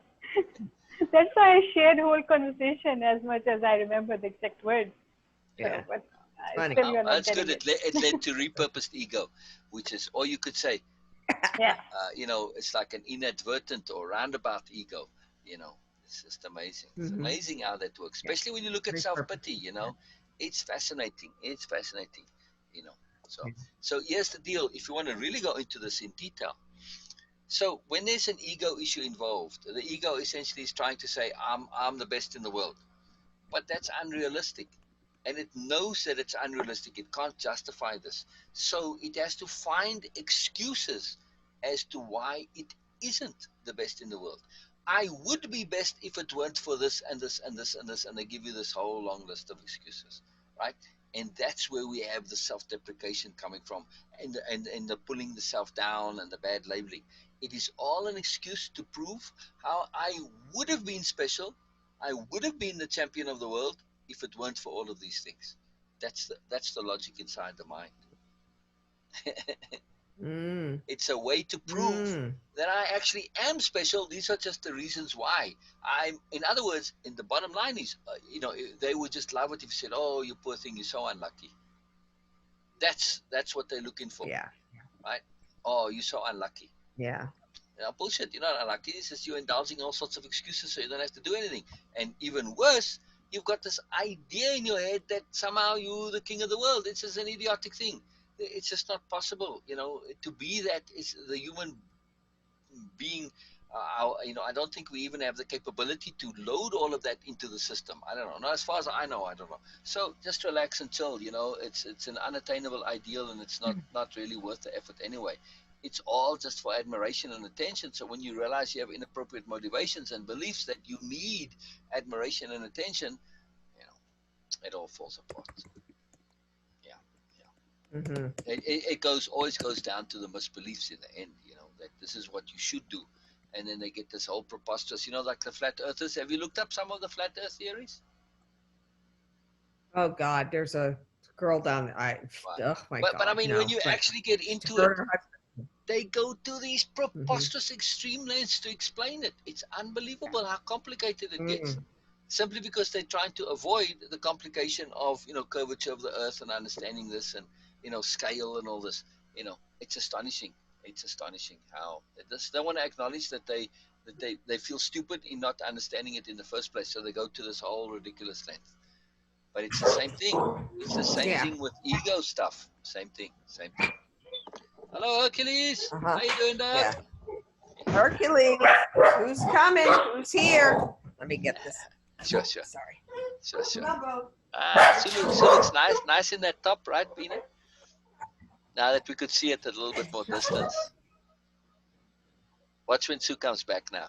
So, That's why I shared whole conversation as much as I remember the exact words. yeah. So, but It's funny. still you're not That's good. getting it. It led to repurposed ego, which is, or you could say, Yes. it's like an inadvertent or roundabout ego. It's just amazing. It's Mm-hmm. amazing how that works, Yeah. especially when you look at Repurposed. self-pity. It's fascinating. It's fascinating. You know, so Yeah. so here's the deal. If you want to really go into this in detail, so when there's an ego issue involved, the ego essentially is trying to say, I'm the best in the world, but that's unrealistic. And it knows that it's unrealistic. It can't justify this. So it has to find excuses as to why it isn't the best in the world. I would be best if it weren't for this and this and this and this. And they give you this whole long list of excuses, right? And that's where we have the self-deprecation coming from, and the pulling the self down and the bad labeling. It is all an excuse to prove how I would have been special. I would have been the champion of the world if it weren't for all of these things. That's the logic inside the mind. Mm. It's a way to prove that I actually am special. These are just the reasons why. In other words, in the bottom line is, they would just love it if you said, "Oh, you poor thing, you're so unlucky." That's what they're looking for, Yeah. right? Oh, you're so unlucky. Yeah. Bullshit. You're not unlucky. It's just you're indulging all sorts of excuses so you don't have to do anything. And even worse, you've got this idea in your head that somehow you're the king of the world. It's just an idiotic thing. It's just not possible. To be that is the human being. I don't think we even have the capability to load all of that into the system. I don't know. Not as far as I know, I don't know. So just relax and chill. It's an unattainable ideal, and it's not really worth the effort anyway. It's all just for admiration and attention. So when you realize you have inappropriate motivations and beliefs that you need admiration and attention, it all falls apart. Yeah. Mm-hmm. It always goes down to the misbeliefs in the end. That this is what you should do, and then they get this whole preposterous. Like the flat earthers. Have you looked up some of the flat earth theories? Oh God, there's a girl down there. Wow. Oh my But I God, mean, no. when you actually get into it, Her husband. they go to these preposterous extreme lengths to explain it. It's unbelievable how complicated it gets. Simply because they're trying to avoid the complication of curvature of the earth and understanding this and scale and all this. It's astonishing. It's astonishing how they just don't want to acknowledge that they feel stupid in not understanding it in the first place. So they go to this whole ridiculous length. But it's the same thing. It's the same thing with ego stuff. Same thing. Hello, Hercules. How you doing, dog? Yeah. Hercules, who's coming? Who's here? Let me get this. Sure. Sorry. Sure. Mumbo. Sue looks nice in that top, right, Beena? Now that we could see it at a little bit more distance. Watch when Sue comes back now,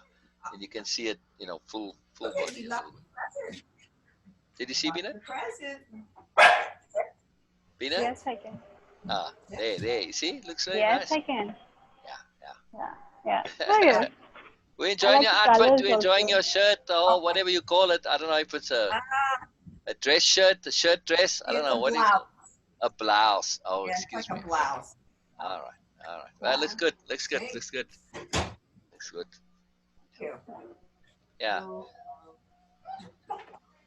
and you can see it, full body. Did you see Beena? Beena? Yes, I can. There. You see? Looks very Yes, nice. I can. Yeah. Oh, yeah. We're enjoying your outfit. We're enjoying also. your shirt or whatever you call it. I don't know if it's a dress shirt, a shirt dress. I don't know. What do you call it? A blouse. Oh, Yeah, excuse it's like me. a blouse. All right. Well, looks good. Yeah.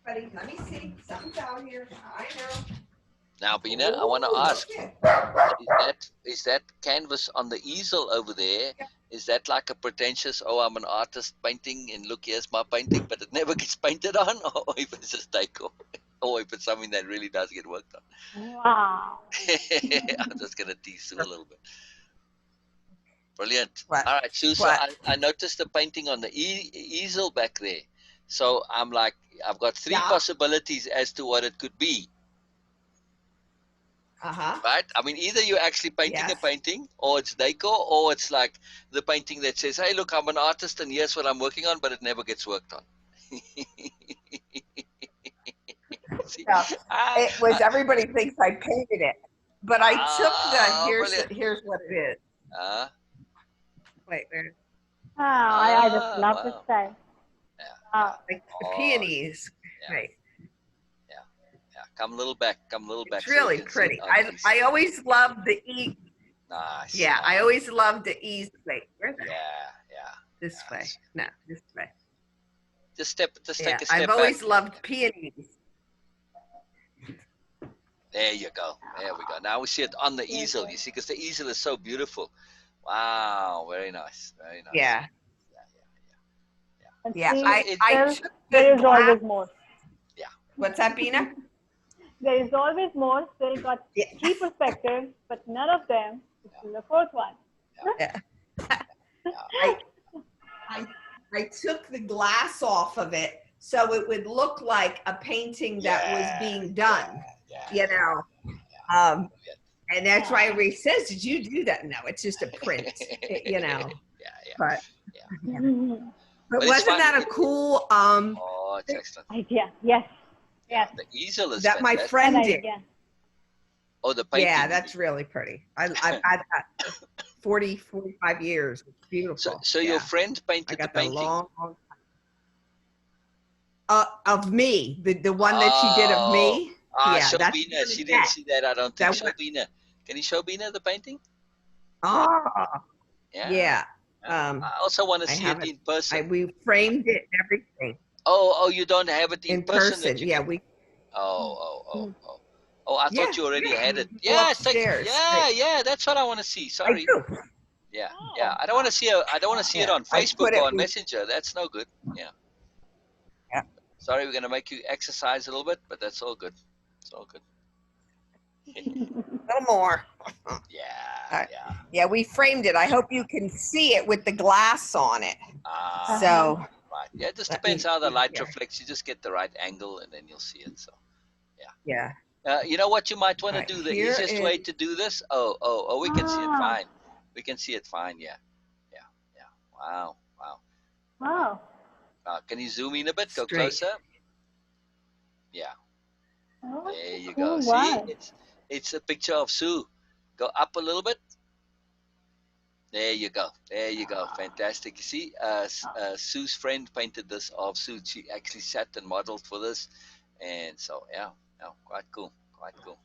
Buddy, let me see. Something's out here. I know. Now, Beena, I want to ask, is that canvas on the easel over there? Is that like a pretentious, I'm an artist painting and look, here's my painting, but it never gets painted on? Or if it's just decor? Or if it's something that really does get worked on? Wow. I'm just going to tease Sue a little bit. Brilliant. What? All right, Sue, so What? I noticed the painting on the easel back there. So I'm like, I've got three possibilities as to what it could be. Right? I mean, either you're actually painting a painting, or it's decor, or it's like the painting that says, hey, look, I'm an artist and here's what I'm working on, but it never gets worked on. See? It was everybody thinks I painted it, but I took here's what it is. Wait, there. I just love the style. Like the peonies. Yeah. Right. Yeah. Come a little back. It's really pretty. I always loved the Nice. Yeah, I always loved the ease. Wait, where's that? Yeah. This way. No, this way. Just take a step I've always loved peonies. There you go. There we go. Now we see it on the easel, you see, because the easel is so beautiful. Wow, very nice. Yeah. Yeah. I there is always more. Yeah. What's that, Beena? There is always more. Still got three perspectives, but none of them is the fourth one. Yeah. I took the glass off of it so it would look like a painting that was being done. And that's why everybody says, did you do that? No, it's just a print, But wasn't that a cool it's excellent. idea? Yes. The easel is that fantastic. my friend did. Oh, the painting. Yeah, that's really pretty. I've had that 45 years. It's beautiful. So your friend painted the painting? Long of me, the one that she did of me. Show Beena. She didn't see that, I don't think. Show Beena. Can you show Beena the painting? Ah, Yeah. yeah. I also want to I see have it it. in person. We framed it and everything Oh, you don't have it in in person that person. you Yeah, can. we. Oh, I Yeah, thought you already yeah. had it. Go Yeah, upstairs. yeah, that's what I want to see. I Sorry. do. Yeah, Oh, I don't want to see I don't want to see it Yeah, on I Facebook put it. or on Messenger. That's no good. Yeah. Yeah. Sorry, we're gonna make you exercise a little bit, but that's all good. It's all good. A little more. Yeah, yeah. Yeah, we framed it. I hope you can see it with the glass on it. Ah, So right. Yeah, it just let me depends how the see light here. reflects. You just get the right angle, and then you'll see it. So, Yeah. you know what you might want All to right, do? The here easiest is. way to do this. Oh, we can see it ah, fine. We can see it fine. Yeah, yeah, yeah. Wow, wow. wow. Can you zoom in a bit? Go Straight. closer. Yeah. Oh, There you go. cool. See, Wow. it's a picture of Sue. Go up a little bit. There you go. There you go. Fantastic. You see, Sue's friend painted this of Sue. She actually sat and modeled for this, and so yeah, quite cool. Quite cool.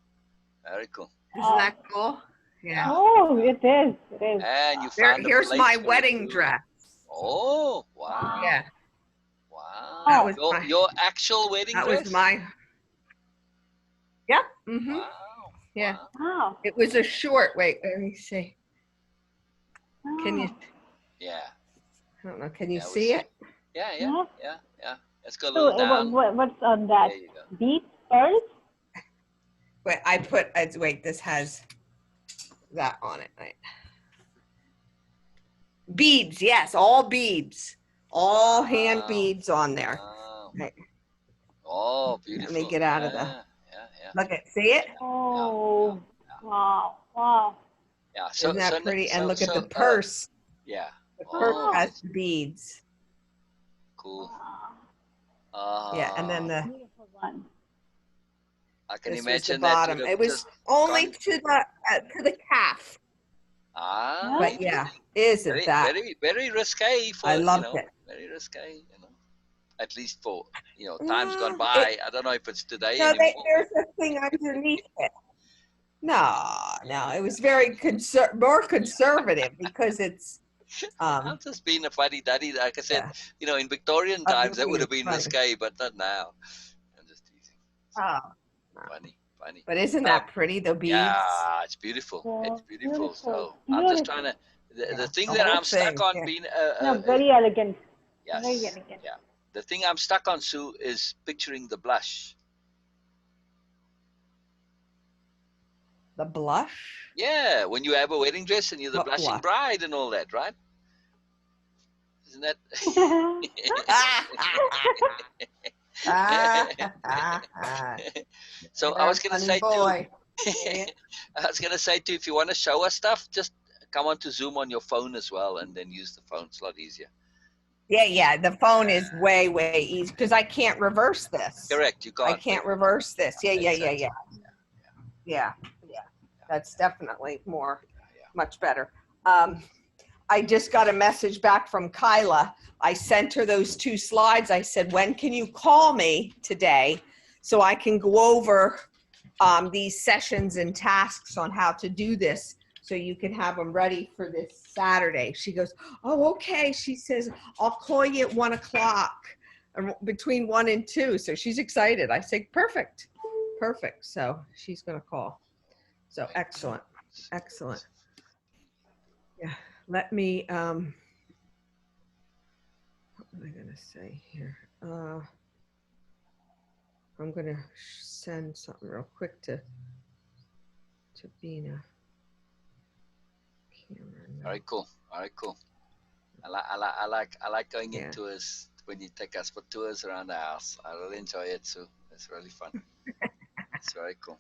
Very cool. Isn't that cool? Yeah. Oh, it is. It is. And you There, found a here's place my for it wedding too. dress. Oh, wow. Yeah, Wow. that was Your my. your actual wedding That dress? was my. Yep. Mhm. Wow. Yeah. Wow. Wow. It was a short. Wait, let me see. Can you? Yeah. I don't know. Can you Yeah, we see see. it? Yeah, yeah, Yeah. yeah, yeah. Let's go a So, little down. what's on that? There you go. Beets, pearls? Wait, I put. Wait, this has that on it. Right. Beads. Yes, all beads. All hand Wow. beads on there. Wow. Right. Oh, Let beautiful. me get out of the. Yeah. Look at. See it? Oh, wow. Wow. Yeah. Isn't that pretty? And look at the purse. yeah. The purse Oh, has beads. cool. Yeah, and then the. Beautiful one. I can This was the imagine that would bottom. have It was just only gone. to the calf. But yeah, isn't very, that? very, very risque for I loved it. very risque. At least for times gone It, by. I don't know if it's today no, anymore. there's a thing underneath it. No, it was very more conservative because it's I'm just being a fuddy duddy. Like I said, yeah. in Victorian I'm times that would being have been funny. risque, but not now. I'm just teasing. Oh, Funny. but isn't that pretty? The beads. Yeah, it's beautiful. Yeah, It's beautiful. So beautiful. I'm just trying to. The thing the that whole I'm stuck thing, on yeah. being No, very elegant. yes, Very elegant. yeah. The thing I'm stuck on, Sue, is picturing the blush. The blush. Yeah, when you have a wedding dress and you're the What blushing blush? bride and all that, right? Isn't that? So I was gonna say too. I was gonna say too, if you want to show us stuff, just come on to Zoom on your phone as well, and then use the phone. It's a lot easier. Yeah. The phone is way easy because I can't reverse this. Correct, you can't. I can't reverse this. Yeah. Yeah. That's definitely much better. I just got a message back from Kyla. I sent her those 2 slides. I said, when can you call me today so I can go over these sessions and tasks on how to do this so you can have them ready for this Saturday. She goes, oh, okay. She says, I'll call you at 1 o'clock, between 1 and 2. So she's excited. I say, perfect. So she's going to call. So excellent. Yeah. Let me, what was I going to say here? I'm going to send something real quick to Beena. All right, cool. I like going in tours when you take us for tours around the house. I really enjoy it too. It's really fun. It's very cool.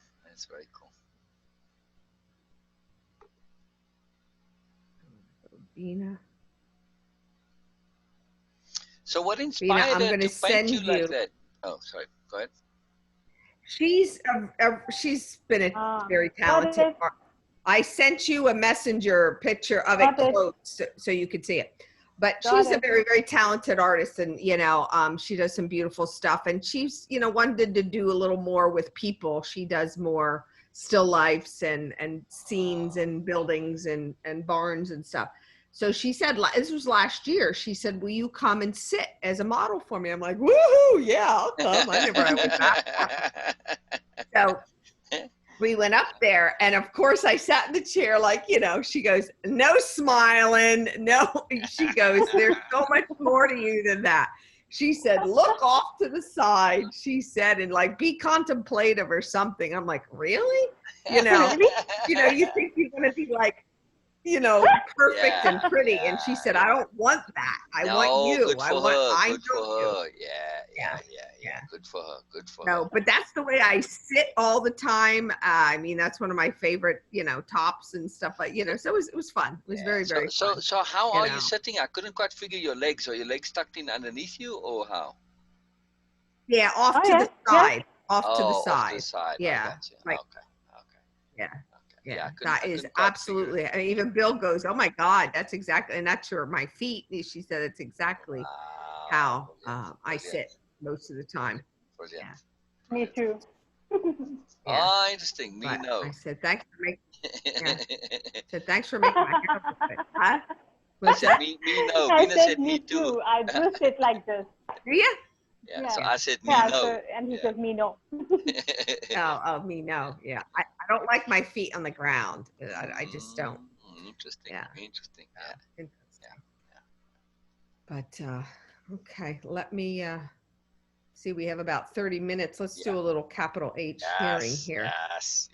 Beena. So what Beena, inspired I'm her going to to paint send you like that? Oh, sorry. Go ahead. She's been a very talented. I sent you a messenger picture of it close so you could see it. But she's a very, very talented artist, and she does some beautiful stuff. And she's wanted to do a little more with people. She does more still lifes and scenes and buildings and barns and stuff. So she said, this was last year. She said, will you come and sit as a model for me? I'm like, woohoo, yeah, I'll come. I was that. So we went up there, and of course I sat in the chair like, she goes, no smiling, no. She goes, there's so much more to you than that. She said, look off to the side, she said, and like be contemplative or something. I'm like, really? You think you're going to be like, perfect and pretty. And she said, I don't want that. I want you. Good for her. Good for her. Yeah. Good for her. Good for her. No, but that's the way I sit all the time. I mean, that's one of my favorite, tops and stuff like, so it was fun. It was very, very fun. So how are you sitting? I couldn't quite figure your legs. Are your legs tucked in underneath you or how? Yeah, off to the side. Off to the side. Off to the side. Yeah. Right. Okay. Yeah. Yeah, I that is absolutely. I mean, even Bill goes, "Oh my God, that's exactly," and that's my feet. She said it's exactly how I sit most of the time. Brilliant. Yeah. Me too. Oh, interesting. Me no. I said thanks for making. Said thanks for making my hair perfect. Huh? What's that? Me no. I Beena said said me too. I do sit like this. Do you? Yeah. So I said me no. So, and he said me no. Oh, me no. Yeah, I don't like my feet on the ground. I just don't. Interesting. Yeah. Interesting. Yeah. But okay, let me see. We have about 30 minutes. Let's do a little capital H hearing here. Yes.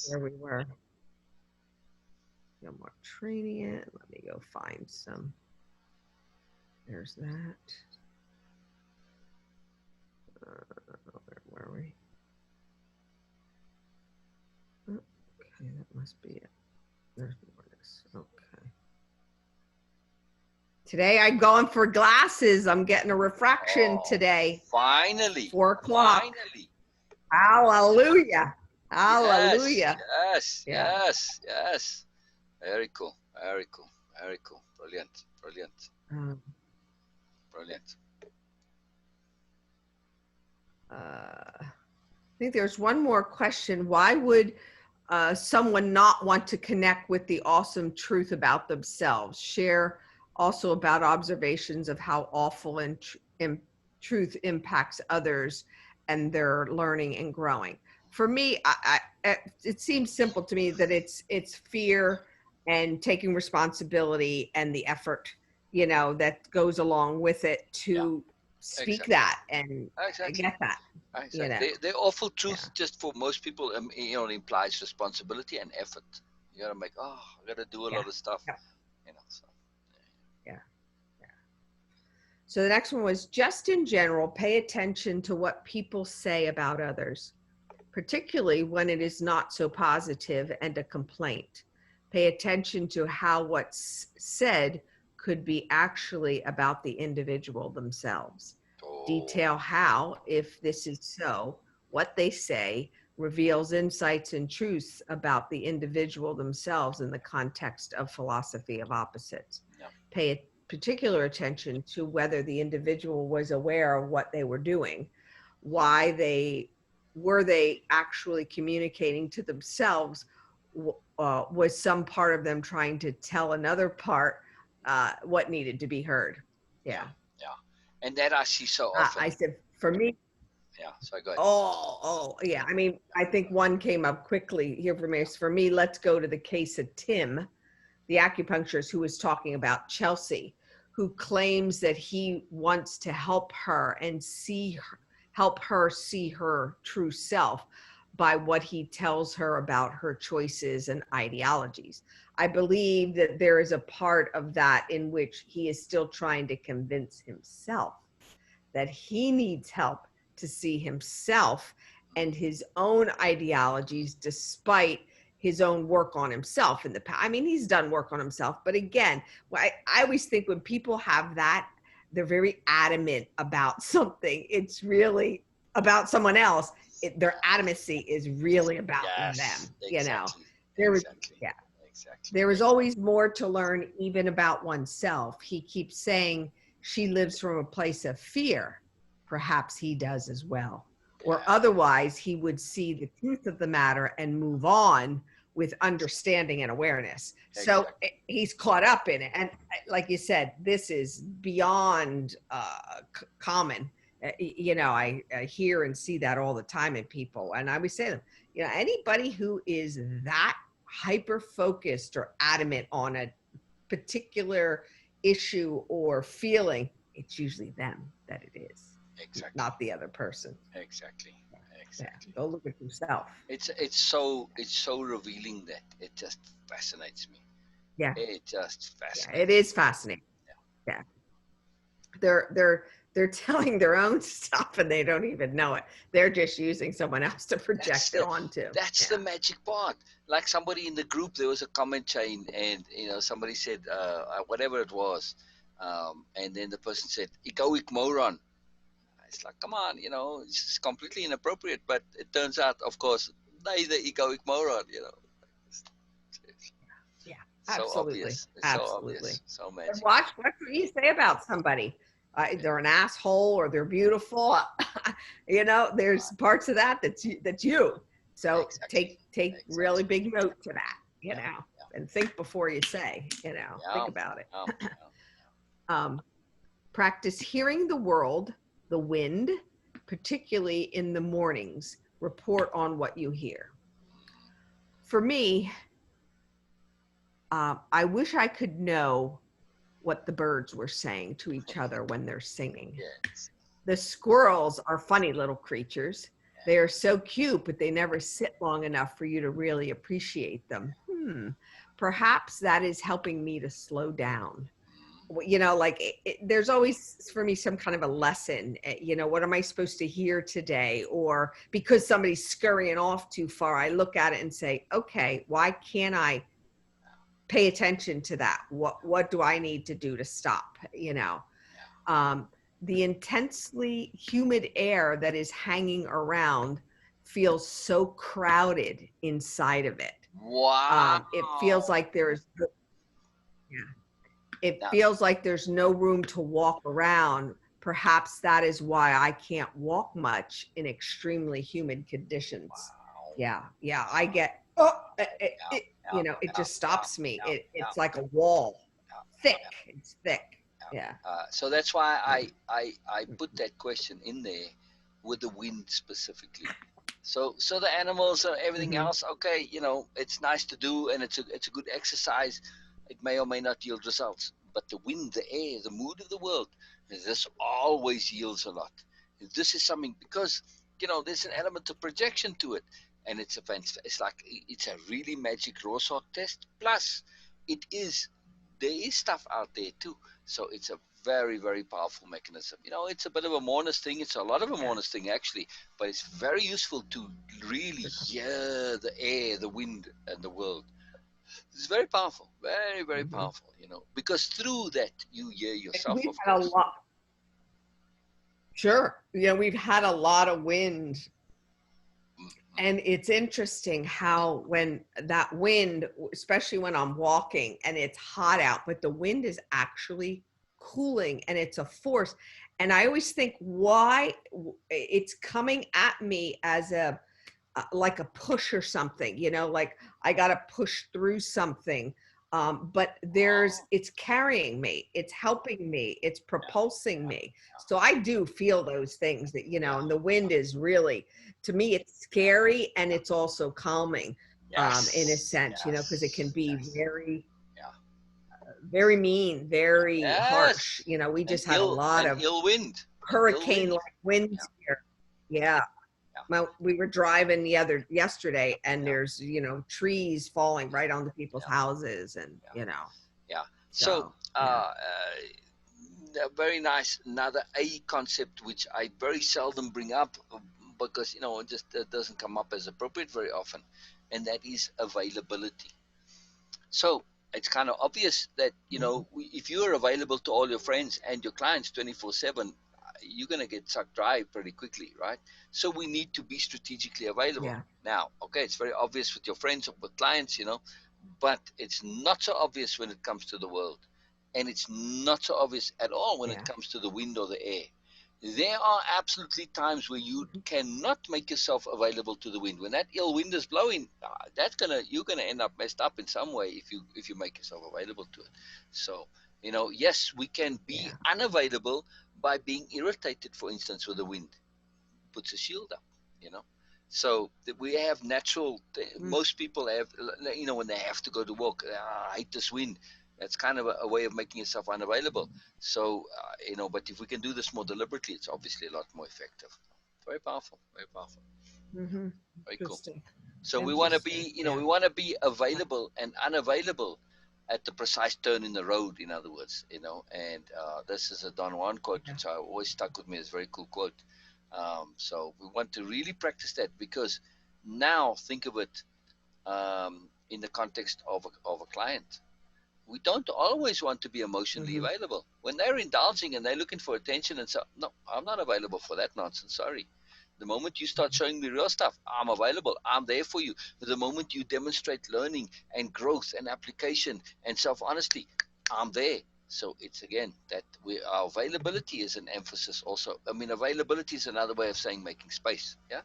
There we were. No more training it. Let me go find some. There's that. Where were we? Okay, that must be it. There's more of this. Okay. Today I'm going for glasses. I'm getting a refraction today. Finally. 4 o'clock. Finally. Hallelujah. Hallelujah. Yes. Very cool. Brilliant. Brilliant. I think there's one more question. Why would someone not want to connect with the awesome truth about themselves? Share also about observations of how awful and truth impacts others and their learning and growing. For me, it seems simple to me that it's fear and taking responsibility and the effort, that goes along with it to speak that and get that. Exactly. The awful truth just for most people, implies responsibility and effort. You gotta I gotta do a lot of stuff. So. So the next one was, just in general, pay attention to what people say about others, particularly when it is not so positive and a complaint. Pay attention to how what's said could be actually about the individual themselves. Detail how, if this is so, what they say reveals insights and truths about the individual themselves in the context of philosophy of opposites. Pay particular attention to whether the individual was aware of what they were doing, why were they actually communicating to themselves, was some part of them trying to tell another part what needed to be heard. Yeah. And that I see so often. I said, for me. Yeah, so go ahead. Oh, yeah. I mean, I think one came up quickly here for me. For me, let's go to the case of Tim, the acupuncturist who was talking about Chelsea, who claims that he wants to help her and help her see her true self by what he tells her about her choices and ideologies. I believe that there is a part of that in which he is still trying to convince himself that he needs help to see himself and his own ideologies, despite his own work on himself in the past. I mean, he's done work on himself, but again, I always think when people have that, they're very adamant about something. It's really about someone else. Their adamancy is really about them. Exactly. There is always more to learn, even about oneself. He keeps saying she lives from a place of fear. Perhaps he does as well. or otherwise he would see the truth of the matter and move on with understanding and awareness. So Exactly. he's caught up in it. And like you said, this is beyond common. You know, I hear and see that all the time in people. And I always say to them, you know, anybody who is that hyper focused or adamant on a particular issue or feeling, it's usually them that it is, Exactly. not the other person. Exactly. Yeah, Exactly. go look at yourself. It's so revealing that it just fascinates me. Yeah, It just yeah, fascinates it is fascinating. Yeah, they're telling their own stuff and they don't even know it. They're just using someone else to That's project it onto. that's the magic part. Like somebody in the group, there was a comment chain, and somebody said whatever it was, and then the person said egoic moron. It's like, come on, it's completely inappropriate. But it turns out, of course, they the egoic moron. It's, Yeah, so absolutely, obvious. It's so absolutely. obvious. So And magic. watch what you say about somebody. They're an asshole or they're beautiful. You know, there's parts of that that's you. So Exactly. take really Exactly. big note to that. You Yeah. know, Yeah. and think before you say. You know, Yeah. think about it. Yeah. Um, practice hearing the world, the wind, particularly in the mornings. Report on what you hear. For me, I wish I could know what the birds were saying to each other when they're singing. Yes. The squirrels are funny little creatures. They are so cute, but they never sit long enough for you to really appreciate them. Perhaps that is helping me to slow down. You know, like there's always for me some kind of a lesson. You know, what am I supposed to hear today? Or because somebody's scurrying off too far, I look at it and say, okay, why can't I pay attention to that? What do I need to do to stop? You know, the intensely humid air that is hanging around feels so crowded inside of it. Wow. It feels like it Now, feels like there's no room to walk around. Perhaps that is why I can't walk much in extremely humid conditions. wow. Yeah, I get Yeah. you know, it Yeah. just stops me. Yeah. It's like a wall, thick. Yeah. It's thick. Yeah. So that's why Yeah. I put that question in there with the wind specifically. So the animals and everything Mm-hmm. else, okay, it's nice to do and it's a good exercise. It may or may not yield results, but the wind, the air, the mood of the world, this always yields a lot. This is something because there's an element of projection to it, and it's like it's a really magic Rorschach test. Plus, it is there is stuff out there too. So it's a very, very powerful mechanism. It's a bit of a mourners thing. It's a lot of a mourners thing actually, but it's very useful to really hear the air, the wind, and the world. It's very powerful, very, very Mm-hmm. powerful. Because through that you hear yourself, We've of had a course. lot. Sure. Yeah, we've had a lot of wind. And it's interesting how when that wind, especially when I'm walking and it's hot out, but the wind is actually cooling and it's a force. And I always think why it's coming at me as a like a push or something, you know, like I got to push through something. But it's carrying me, it's helping me, it's propulsing me. So I do feel those things that, you know, and the wind is really, to me, it's scary and it's also calming, in a Yes, sense, you know, because it can yes, be yes. very, Yeah. very mean, very harsh. Yes. You know, we An just had a lot of ill wind. An ill hurricane wind. like winds here. Yeah. Yeah. Well, we were driving yesterday and there's, you know, trees falling right onto people's houses and, Yeah. you know, Yeah. So, so, yeah. a very nice another A concept which I very seldom bring up because it just doesn't come up as appropriate very often, and that is availability. So it's kind of obvious that if you are available to all your friends and your clients 24/7, you're going to get sucked dry pretty quickly, right? So we need to be strategically available. Yeah. Now, okay, it's very obvious with your friends or with clients, but it's not so obvious when it comes to the world, and it's not so obvious at all when it Yeah. comes to the wind or the air. There are absolutely times where you cannot make yourself available to the wind. When that ill wind is blowing, you're gonna end up messed up in some way if you make yourself available to it. So yes, we can be Yeah. unavailable by being irritated, for instance, with the wind. Puts a shield up, So we have natural. Mm. Most people have, when they have to go to work. I hate this wind. That's kind of a way of making yourself unavailable. So but if we can do this more deliberately, it's obviously a lot more effective. Very powerful. Very powerful. Mm-hmm. Very cool. Interesting. So we want to Interesting. be, Yeah. we want to be available and unavailable at the precise turn in the road. In other words, and this is a Don Juan quote, Yeah. which I always stuck with me. It's a very cool quote. So we want to really practice that, because now think of it in the context of a client. We don't always want to be emotionally Mm-hmm. available. When they're indulging and they're looking for attention, and so, no, I'm not available for that nonsense. Sorry. The moment you start showing me real stuff, I'm available. I'm there for you. The moment you demonstrate learning and growth and application and self-honesty, I'm there. So it's again that our availability is an emphasis also. I mean, availability is another way of saying making space. Yeah.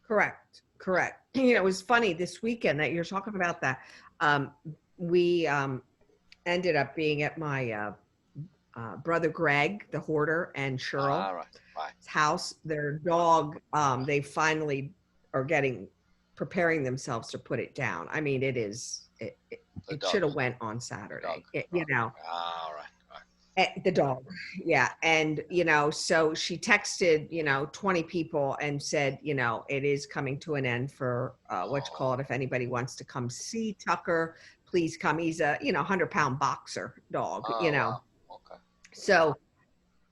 Correct. Yeah. Correct. It was funny this weekend that you're talking about that. Um, we ended up being at my brother Greg, the hoarder, and Cheryl's All right. Bye. house. Their dog, they finally are preparing themselves to put it down. I mean, The it dog. should have went on Dog. Saturday. Right. All right. Right. The dog, yeah. And so she texted 20 people and said, it is coming to an end for what you call it. If anybody wants to come see Tucker, please come. He's a 100-pound boxer dog. Oh wow. Okay. So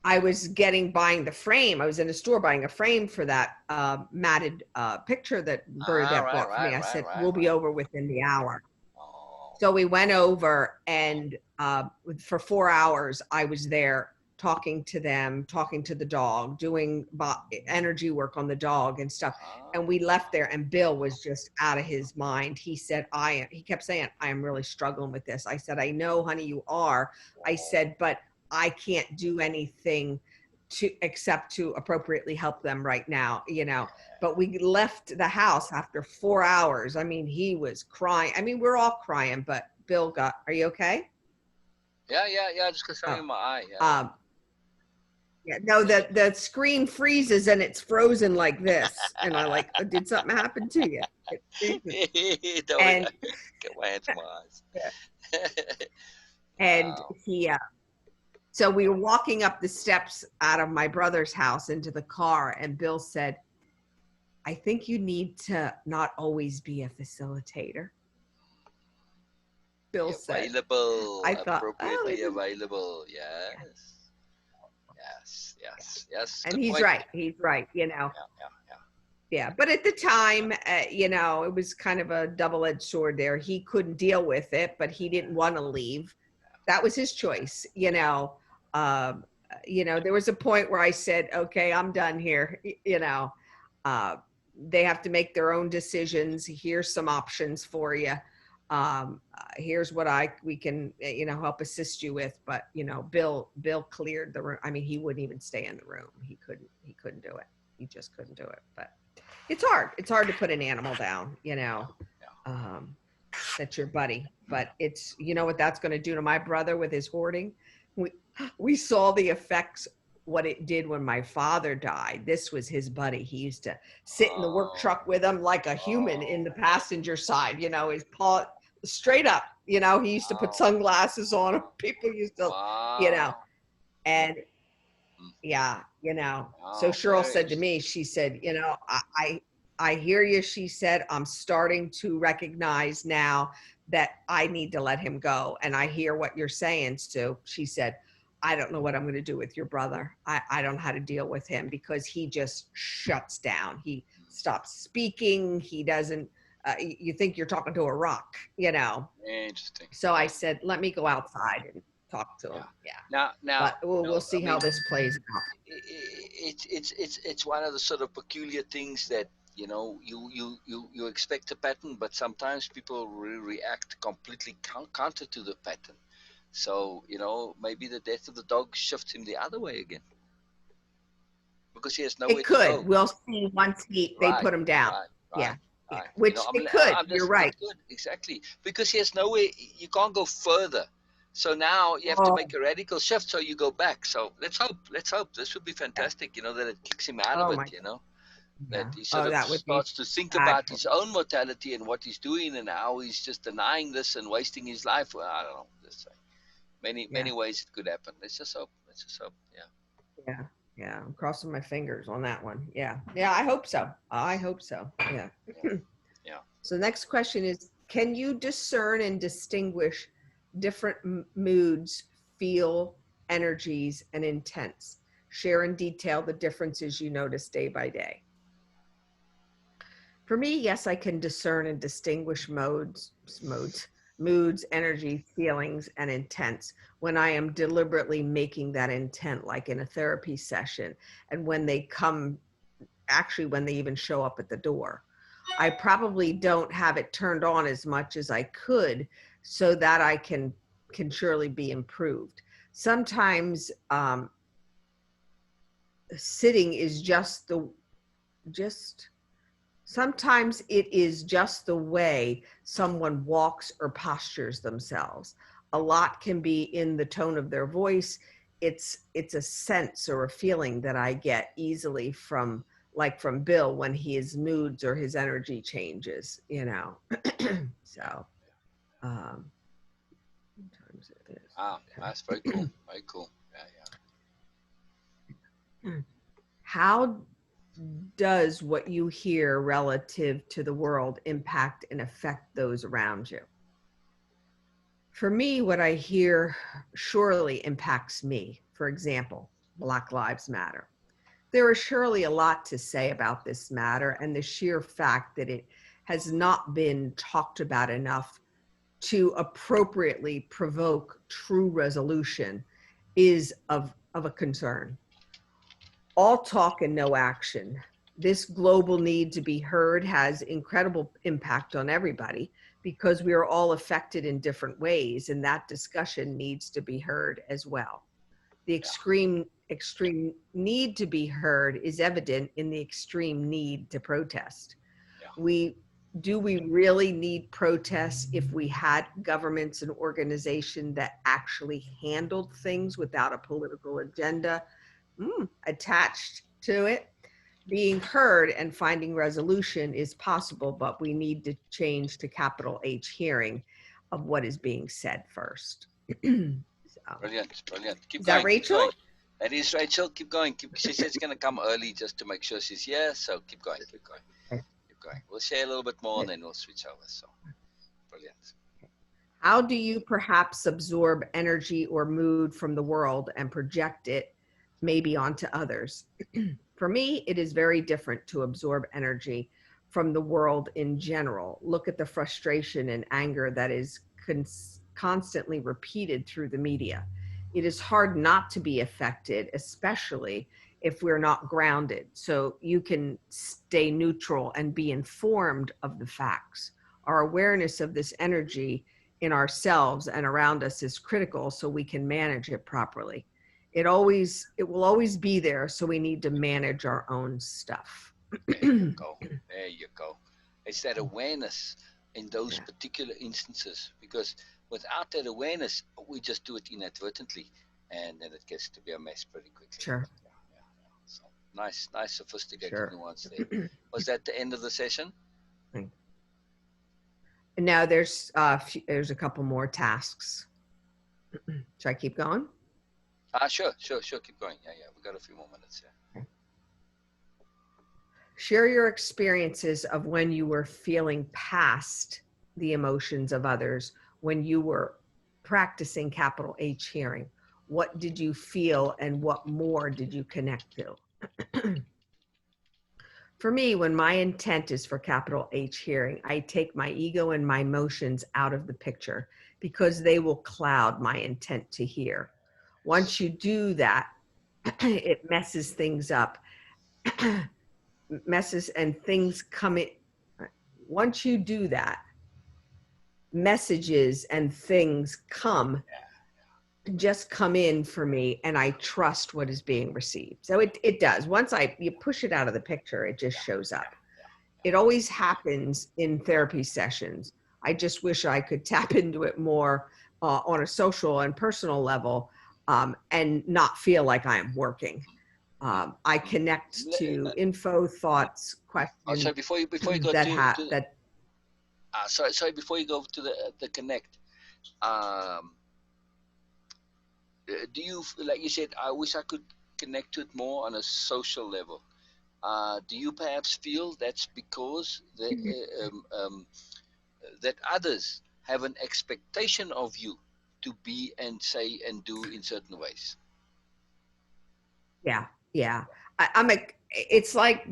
I was buying the frame. I was in a store buying a frame for that matted picture that All Bernadette right. bought for me. Right. I Right. said, Right. we'll be Right. over within the hour. Oh. So we went over, and for 4 hours, I was there talking to them, talking to the dog, doing energy work on the dog and stuff. And we left there, and Bill was just out of his mind. He said, he kept saying, I am really struggling with this. I said, I know, honey, you are. I said, but I can't do anything except to appropriately help them right now, but we left the house after 4 hours. I mean, he was crying. I mean, we're all crying, but Bill are you okay? Yeah. Yeah. Yeah. Just got something Oh, in my eye. Yeah. um, yeah, no, the screen freezes and it's frozen like this. And I did something happen to you? Don't worry. And, Get my hands in my eyes. and Wow. so we were walking up the steps out of my brother's house into the car, and Bill said, I think you need to not always be a facilitator. Bill said. Available, I thought, appropriately available. Yes. Yes. Yes. Yes. and Good he's point. right. He's right. Yeah. Yeah. Yeah. Yeah. But at the time, it was kind of a double-edged sword there. He couldn't deal with it, but he didn't want to leave. That was his choice. There was a point where I said, okay, I'm done here. Uh, they have to make their own decisions. Here's some options for you. Here's what we can help assist you with. But Bill cleared the room. I mean, he wouldn't even stay in the room. He couldn't do it. He just couldn't do it. But it's hard to put an animal down. That's your buddy. But it's what that's going to do to my brother with his hoarding. We saw the effects, what it did when my father died. This was his buddy. He used to sit in the work truck with him like a human in the passenger side, his paw straight up, he used to put sunglasses on him. People used to, and yeah, so Cheryl said to me, she said, I hear you. She said, I'm starting to recognize now that I need to let him go. And I hear what you're saying, Stu. She said, I don't know what I'm going to do with your brother. I don't know how to deal with him because he just shuts down. He stops speaking. He doesn't, you think you're talking to a rock, Interesting. So I said, let me go outside and talk to him. Yeah. Now, but we'll see how this plays out. It's one of the sort of peculiar things that you expect a pattern, but sometimes people react completely counter to the pattern. So, maybe the death of the dog shifts him the other way again because he has nowhere It to go. could. We'll see once they Right, put him down. right, Yeah. right, Yeah. right. Which I'm, it could. I'm You're just, right. it could, exactly. Because he has nowhere, you can't go further. So now you have to Oh, make a radical shift so you go back. So let's hope. This would be fantastic, that it kicks him out of oh it, my. that Yeah. he sort Oh, of that would be starts to think about fabulous. his own mortality and what he's doing and how he's just denying this and wasting his life. Well, I don't know. There's many, Yeah. many ways it could happen. Let's just hope. Yeah. Yeah. Yeah. I'm crossing my fingers on that one. Yeah. Yeah. I hope so. I hope so. Yeah. Yeah. Yeah. So the next question is, can you discern and distinguish different moods, feel, energies, and intents? Share in detail the differences you notice day by day. For me, yes, I can discern and distinguish moods, energy, feelings, and intents when I am deliberately making that intent, like in a therapy session, and when they come, actually, when they even show up at the door. I probably don't have it turned on as much as I could so that I can surely be improved. Sometimes sitting is just sometimes it is just the way someone walks or postures themselves. A lot can be in the tone of their voice. It's a sense or a feeling that I get easily from, like from Bill, when his moods or his energy changes, So sometimes it is. Ah, Okay. that's very cool. Very cool. Yeah. How does what you hear relative to the world impact and affect those around you? For me, what I hear surely impacts me. For example, Black Lives Matter. There is surely a lot to say about this matter, and the sheer fact that it has not been talked about enough to appropriately provoke true resolution is of a concern. All talk and no action. This global need to be heard has incredible impact on everybody because we are all affected in different ways, and that discussion needs to be heard as well. The extreme need to be heard is evident in the extreme need to protest. Yeah. Do we really need protests if we had governments and organizations that actually handled things without a political agenda attached to it? Being heard and finding resolution is possible, but we need to change to capital H hearing of what is being said first. So, Brilliant. Keep is that going. Keep going. Rachel? That is Rachel. Keep going. She said she's going to come early just to make sure she's here. So keep going. Keep going. We'll share a little bit more and then we'll switch over. So brilliant. How do you perhaps absorb energy or mood from the world and project it maybe onto others? For me, it is very different to absorb energy from the world in general. Look at the frustration and anger that is constantly repeated through the media. It is hard not to be affected, especially if we're not grounded. So you can stay neutral and be informed of the facts. Our awareness of this energy in ourselves and around us is critical so we can manage it properly. It will always be there, so we need to manage our own stuff. There you go. There you go. It's that awareness in those particular instances, because without that awareness, we just do it inadvertently, and then it gets to be a mess pretty quickly. Sure. Yeah. So nice, sophisticated Sure. nuance there. Was that the end of the session? Now there's a couple more tasks. Should I keep going? Sure. Keep going. Yeah. We got a few more minutes here. Okay. Share your experiences of when you were feeling past the emotions of others when you were practicing capital H hearing. What did you feel and what more did you connect to? For me, when my intent is for capital H hearing, I take my ego and my emotions out of the picture because they will cloud my intent to hear. Once you do that, it messes things up. Messes and things come in. Once you do that, messages and things come just come in for me, and I trust what is being received. So it does. Once you push it out of the picture, it just shows up. It always happens in therapy sessions. I just wish I could tap into it more on a social and personal level, and not feel like I am working. I connect to info, thoughts, Oh, questions sorry, before you go that sorry, before you go to the connect, um, do you, like you said, I wish I could connect to it more on a social level. Do you perhaps feel that's because that others have an expectation of you to be and say and do in certain ways? yeah. It's like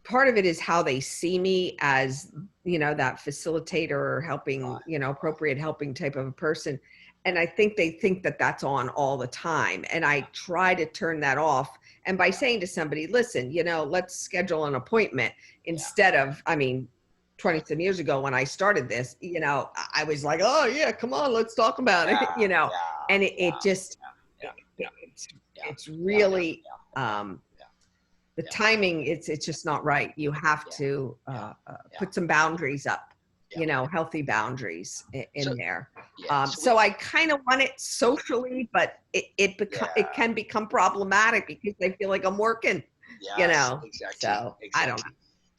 part of it is how they see me as, that facilitator or helping, appropriate helping type of a person. And I think they think that that's on all the time. And I try to turn that off. And by saying to somebody, listen, let's schedule an appointment instead of, 20 some years ago when I started this, I was like, oh yeah, come on, let's talk about it, and it just, it's really, the timing, it's just not right. You have to put some boundaries up, healthy boundaries in there. So I kind of want it socially, but it can become problematic because I feel like I'm working, Exactly. so I don't know.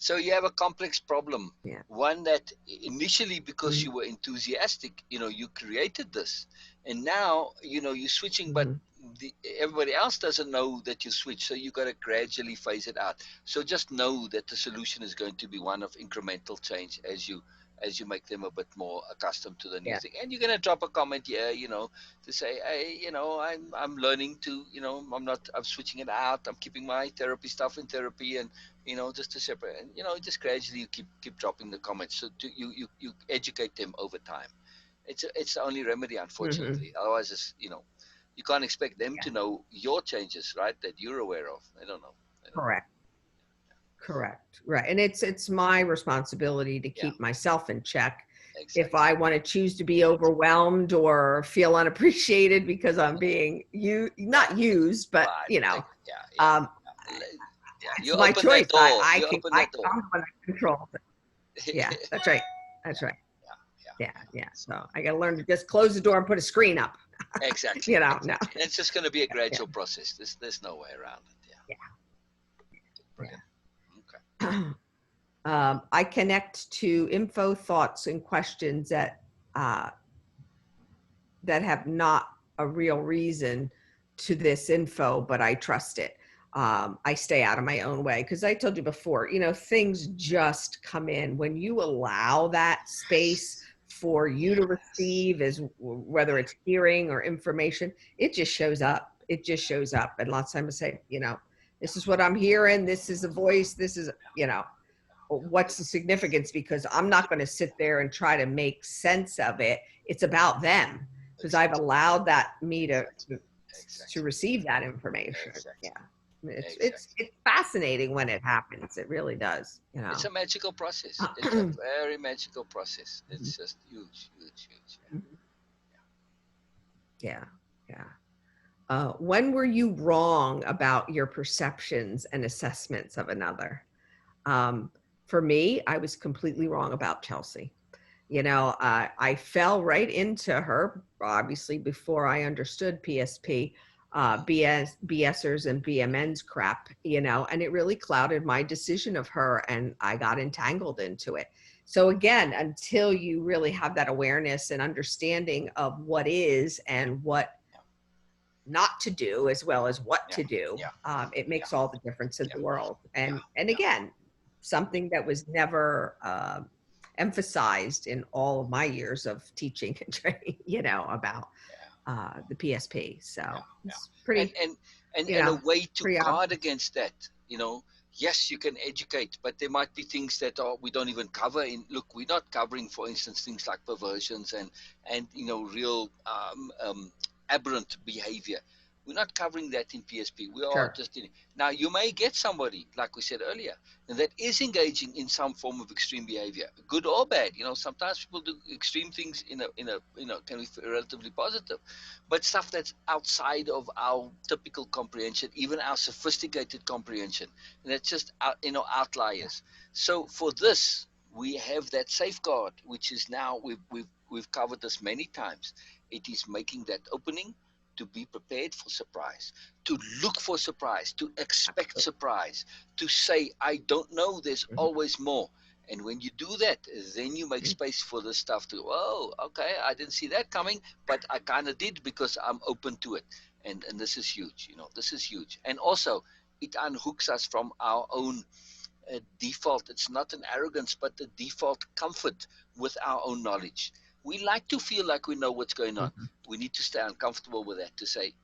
So you have a complex problem. Yeah. One that initially, because you were enthusiastic, you created this, and now you're switching, but everybody else doesn't know that you switch. So you got to gradually phase it out. So just know that the solution is going to be one of incremental change as you make them a bit more accustomed to the new thing. And you're going to drop a comment here, to say, hey, I'm learning to, I'm switching it out. I'm keeping my therapy stuff in therapy, and just to separate, and just gradually you keep dropping the comments, so you educate them over time. It's the only remedy, unfortunately. Otherwise, it's you can't expect them to know your changes, right, that you're aware of. They don't know. Correct. Right. And it's my responsibility to keep myself in check. Exactly. If I want to choose to be overwhelmed or feel unappreciated because I'm being not used, but you it's my open choice. that door. I You can open that door. I'm going to control it. Yeah, that's right. That's right. Yeah. So I got to learn to just close the door and put a screen up. Exactly. No. It's just going to be a gradual process. There's no way around it. Yeah. Brilliant. Okay. I connect to info, thoughts, and questions that have not a real reason to this info, but I trust it. I stay out of my own way because I told you before, things just come in when you allow that space for you to receive, as whether it's hearing or information. It just shows up. And lots of times I say, this is what I'm hearing. This is a voice. This is, what's the significance? Because I'm not going to sit there and try to make sense of it. It's about them, because I've allowed me to receive that information. Yeah. It's fascinating when it happens. It really does. It's a magical process. It's a very magical process. It's just huge. Yeah. When were you wrong about your perceptions and assessments of another? For me, I was completely wrong about Chelsea. I fell right into her, obviously, before I understood PSP, BSers and BMN's crap, and it really clouded my decision of her, and I got entangled into it. So again, until you really have that awareness and understanding of what is and what not to do, as well as what to do, it makes all the difference in the world. And again, something that was never emphasized in all of my years of teaching and training, about the PSP. So it's pretty, and a way to guard against that, yes, you can educate, but there might be things that we don't even cover. Look, we're not covering, for instance, things like perversions and real aberrant behavior. We're not covering that in PSP. We are Sure. just in it. Now, you may get somebody, like we said earlier, that is engaging in some form of extreme behavior, good or bad. Sometimes people do extreme things can be relatively positive, but stuff that's outside of our typical comprehension, even our sophisticated comprehension, and that's just outliers. So for this, we have that safeguard, which is now we've covered this many times. It is making that opening to be prepared for surprise, to look for surprise, to expect surprise, to say, I don't know, there's always more. And when you do that, then you make space for this stuff to, oh, okay, I didn't see that coming, but I kind of did because I'm open to it. And this is huge, this is huge. And also, it unhooks us from our own default. It's not an arrogance, but the default comfort with our own knowledge. We like to feel like we know what's going on. We need to stay uncomfortable with that, to say,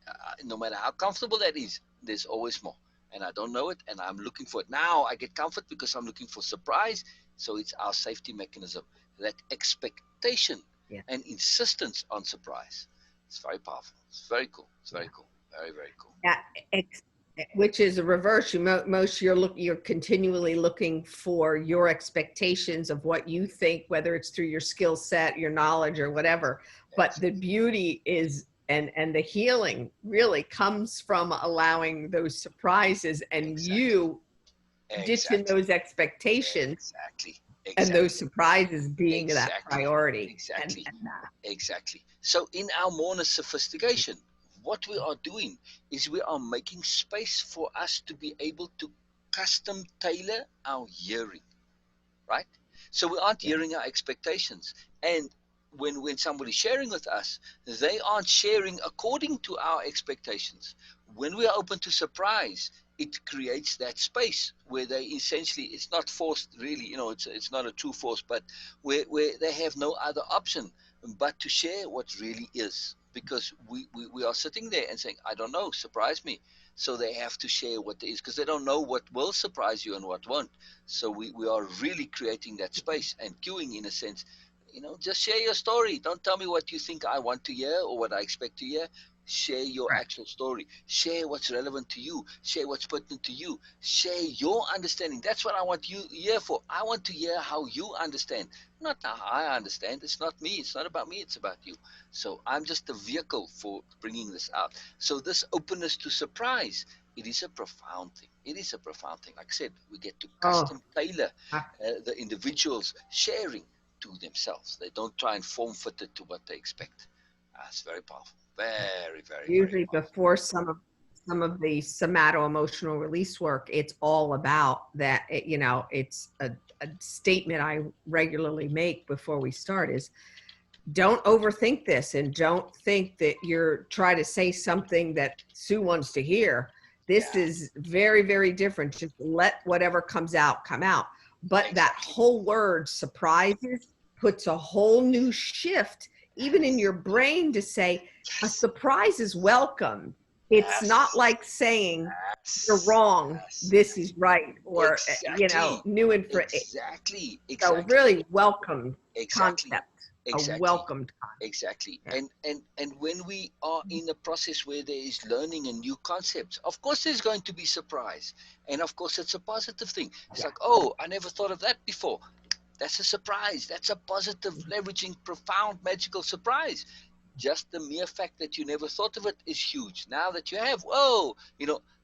no matter how comfortable that is, there's always more. And I don't know it, and I'm looking for it. Now I get comfort because I'm looking for surprise. So it's our safety mechanism, that expectation and insistence on surprise. It's very powerful. It's very cool. It's very cool. Very, very cool. Yeah, which is a reverse. You're continually looking for your expectations of what you think, whether it's through your skill set, your knowledge, or whatever. But the beauty is, and the healing really comes from allowing those surprises and you ditching those expectations and those surprises being that priority. Exactly. So in our more sophistication, what we are doing is we are making space for us to be able to custom tailor our hearing, right? So we aren't hearing our expectations. And when somebody's sharing with us, they aren't sharing according to our expectations. When we are open to surprise, it creates that space where they essentially, it's not forced really, it's not a true force, but where they have no other option but to share what really is. Because we are sitting there and saying, I don't know, surprise me. So they have to share what there is, because they don't know what will surprise you and what won't. So we are really creating that space and queuing, in a sense. Just share your story. Don't tell me what you think I want to hear or what I expect to hear. Share your actual story. Share what's relevant to you. Share what's pertinent to you. Share your understanding. That's what I want you here for. I want to hear how you understand, not how I understand. It's not me. It's not about me. It's about you. So I'm just a vehicle for bringing this out. So this openness to surprise, it is a profound thing. It is a profound thing. Like I said, we get to custom tailor the individuals sharing to themselves. They don't try and form fit it to what they expect. That's very powerful. Very, very, usually very powerful. before some of the somato-emotional release work, it's all about that. It's a statement I regularly make before we start is, don't overthink this, and don't think that you're trying to say something that Sue wants to hear. This is very, very different. Just let whatever comes out come out. But that whole word surprises puts a whole new shift even in your brain to say a surprise is welcome. It's not like saying you're wrong, this is right, or new information. Exactly. So really welcomed concept. Exactly. A welcomed concept. Exactly. And when we are in a process where there is learning and new concepts, of course there's going to be surprise. And of course it's a positive thing. It's like, oh, I never thought of that before. That's a surprise. That's a positive, leveraging, profound, magical surprise. Just the mere fact that you never thought of it is huge. Now that you have, whoa,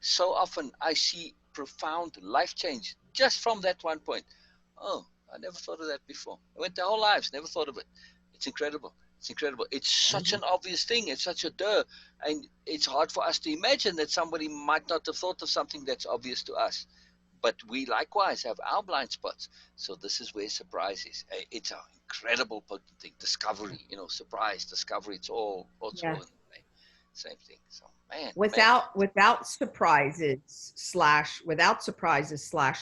so often I see profound life change just from that one point. Oh, I never thought of that before. I went their whole lives, never thought of it. It's incredible. It's incredible. It's such an obvious thing. It's such a duh. And it's hard for us to imagine that somebody might not have thought of something that's obvious to us. But we likewise have our blind spots. So this is where surprise is. It's an incredible potent thing. Discovery, surprise, discovery. It's all in the same thing. So without surprises slash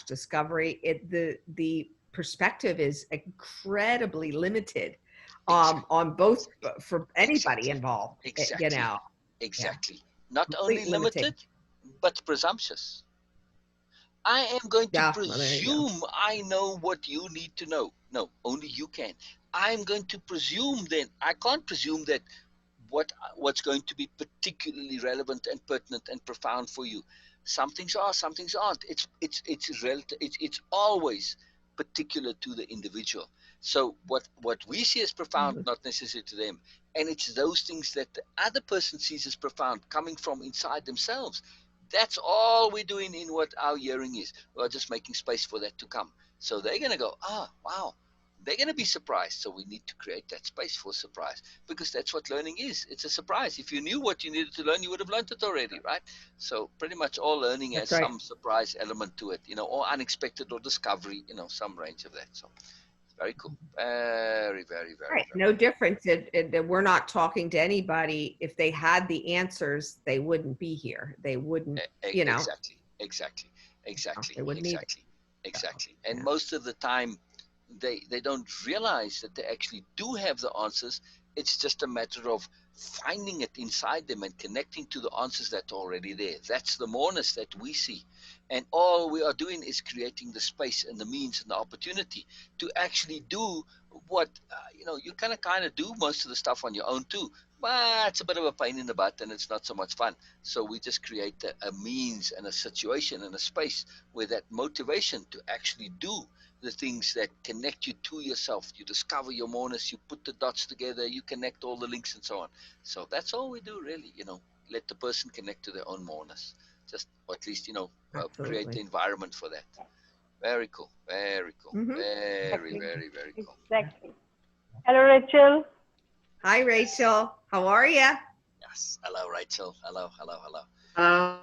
discovery, the perspective is incredibly limited on both for anybody involved. Exactly. Not only limited, but presumptuous. I am going to presume I know what you need to know. No, only you can. I'm going to presume then. I can't presume that what's going to be particularly relevant and pertinent and profound for you. Some things are, some things aren't. It's relative. It's always particular to the individual. So what we see as profound, Mhm. not necessary to them, and it's those things that the other person sees as profound, coming from inside themselves. That's all we're doing in what our hearing is. We're just making space for that to come. So they're gonna go, wow. They're gonna be surprised. So we need to create that space for surprise, because that's what learning is. It's a surprise. If you knew what you needed to learn, you would have learned it already, right? So pretty much all learning has That's right. some surprise element to it, or unexpected or discovery, some range of that. So very cool. Very, very, very, Right. very No difference. We're not talking to anybody. If they had the answers, they wouldn't be here. They wouldn't, exactly, exactly, exactly, they wouldn't need it. exactly, So, exactly. And yeah, most of the time, they don't realize that they actually do have the answers. It's just a matter of finding it inside them and connecting to the answers that are already there. That's the moreness that we see, and all we are doing is creating the space and the means and the opportunity to actually do what you kind of do most of the stuff on your own too, but it's a bit of a pain in the butt and it's not so much fun. So we just create a means and a situation and a space where that motivation to actually do the things that connect you to yourself. You discover your moreness, you put the dots together, you connect all the links and so on. So that's all we do, really. Let the person connect to their own moreness. Just, or at least, create the absolutely. environment for that. Very cool. Very cool. Hmm. Very, Exactly. very, very cool. Exactly. Hello, Rachel. Hi, Yes. Rachel. How are you? Yes. Hello, Rachel. Hello, hello, hello. Hello.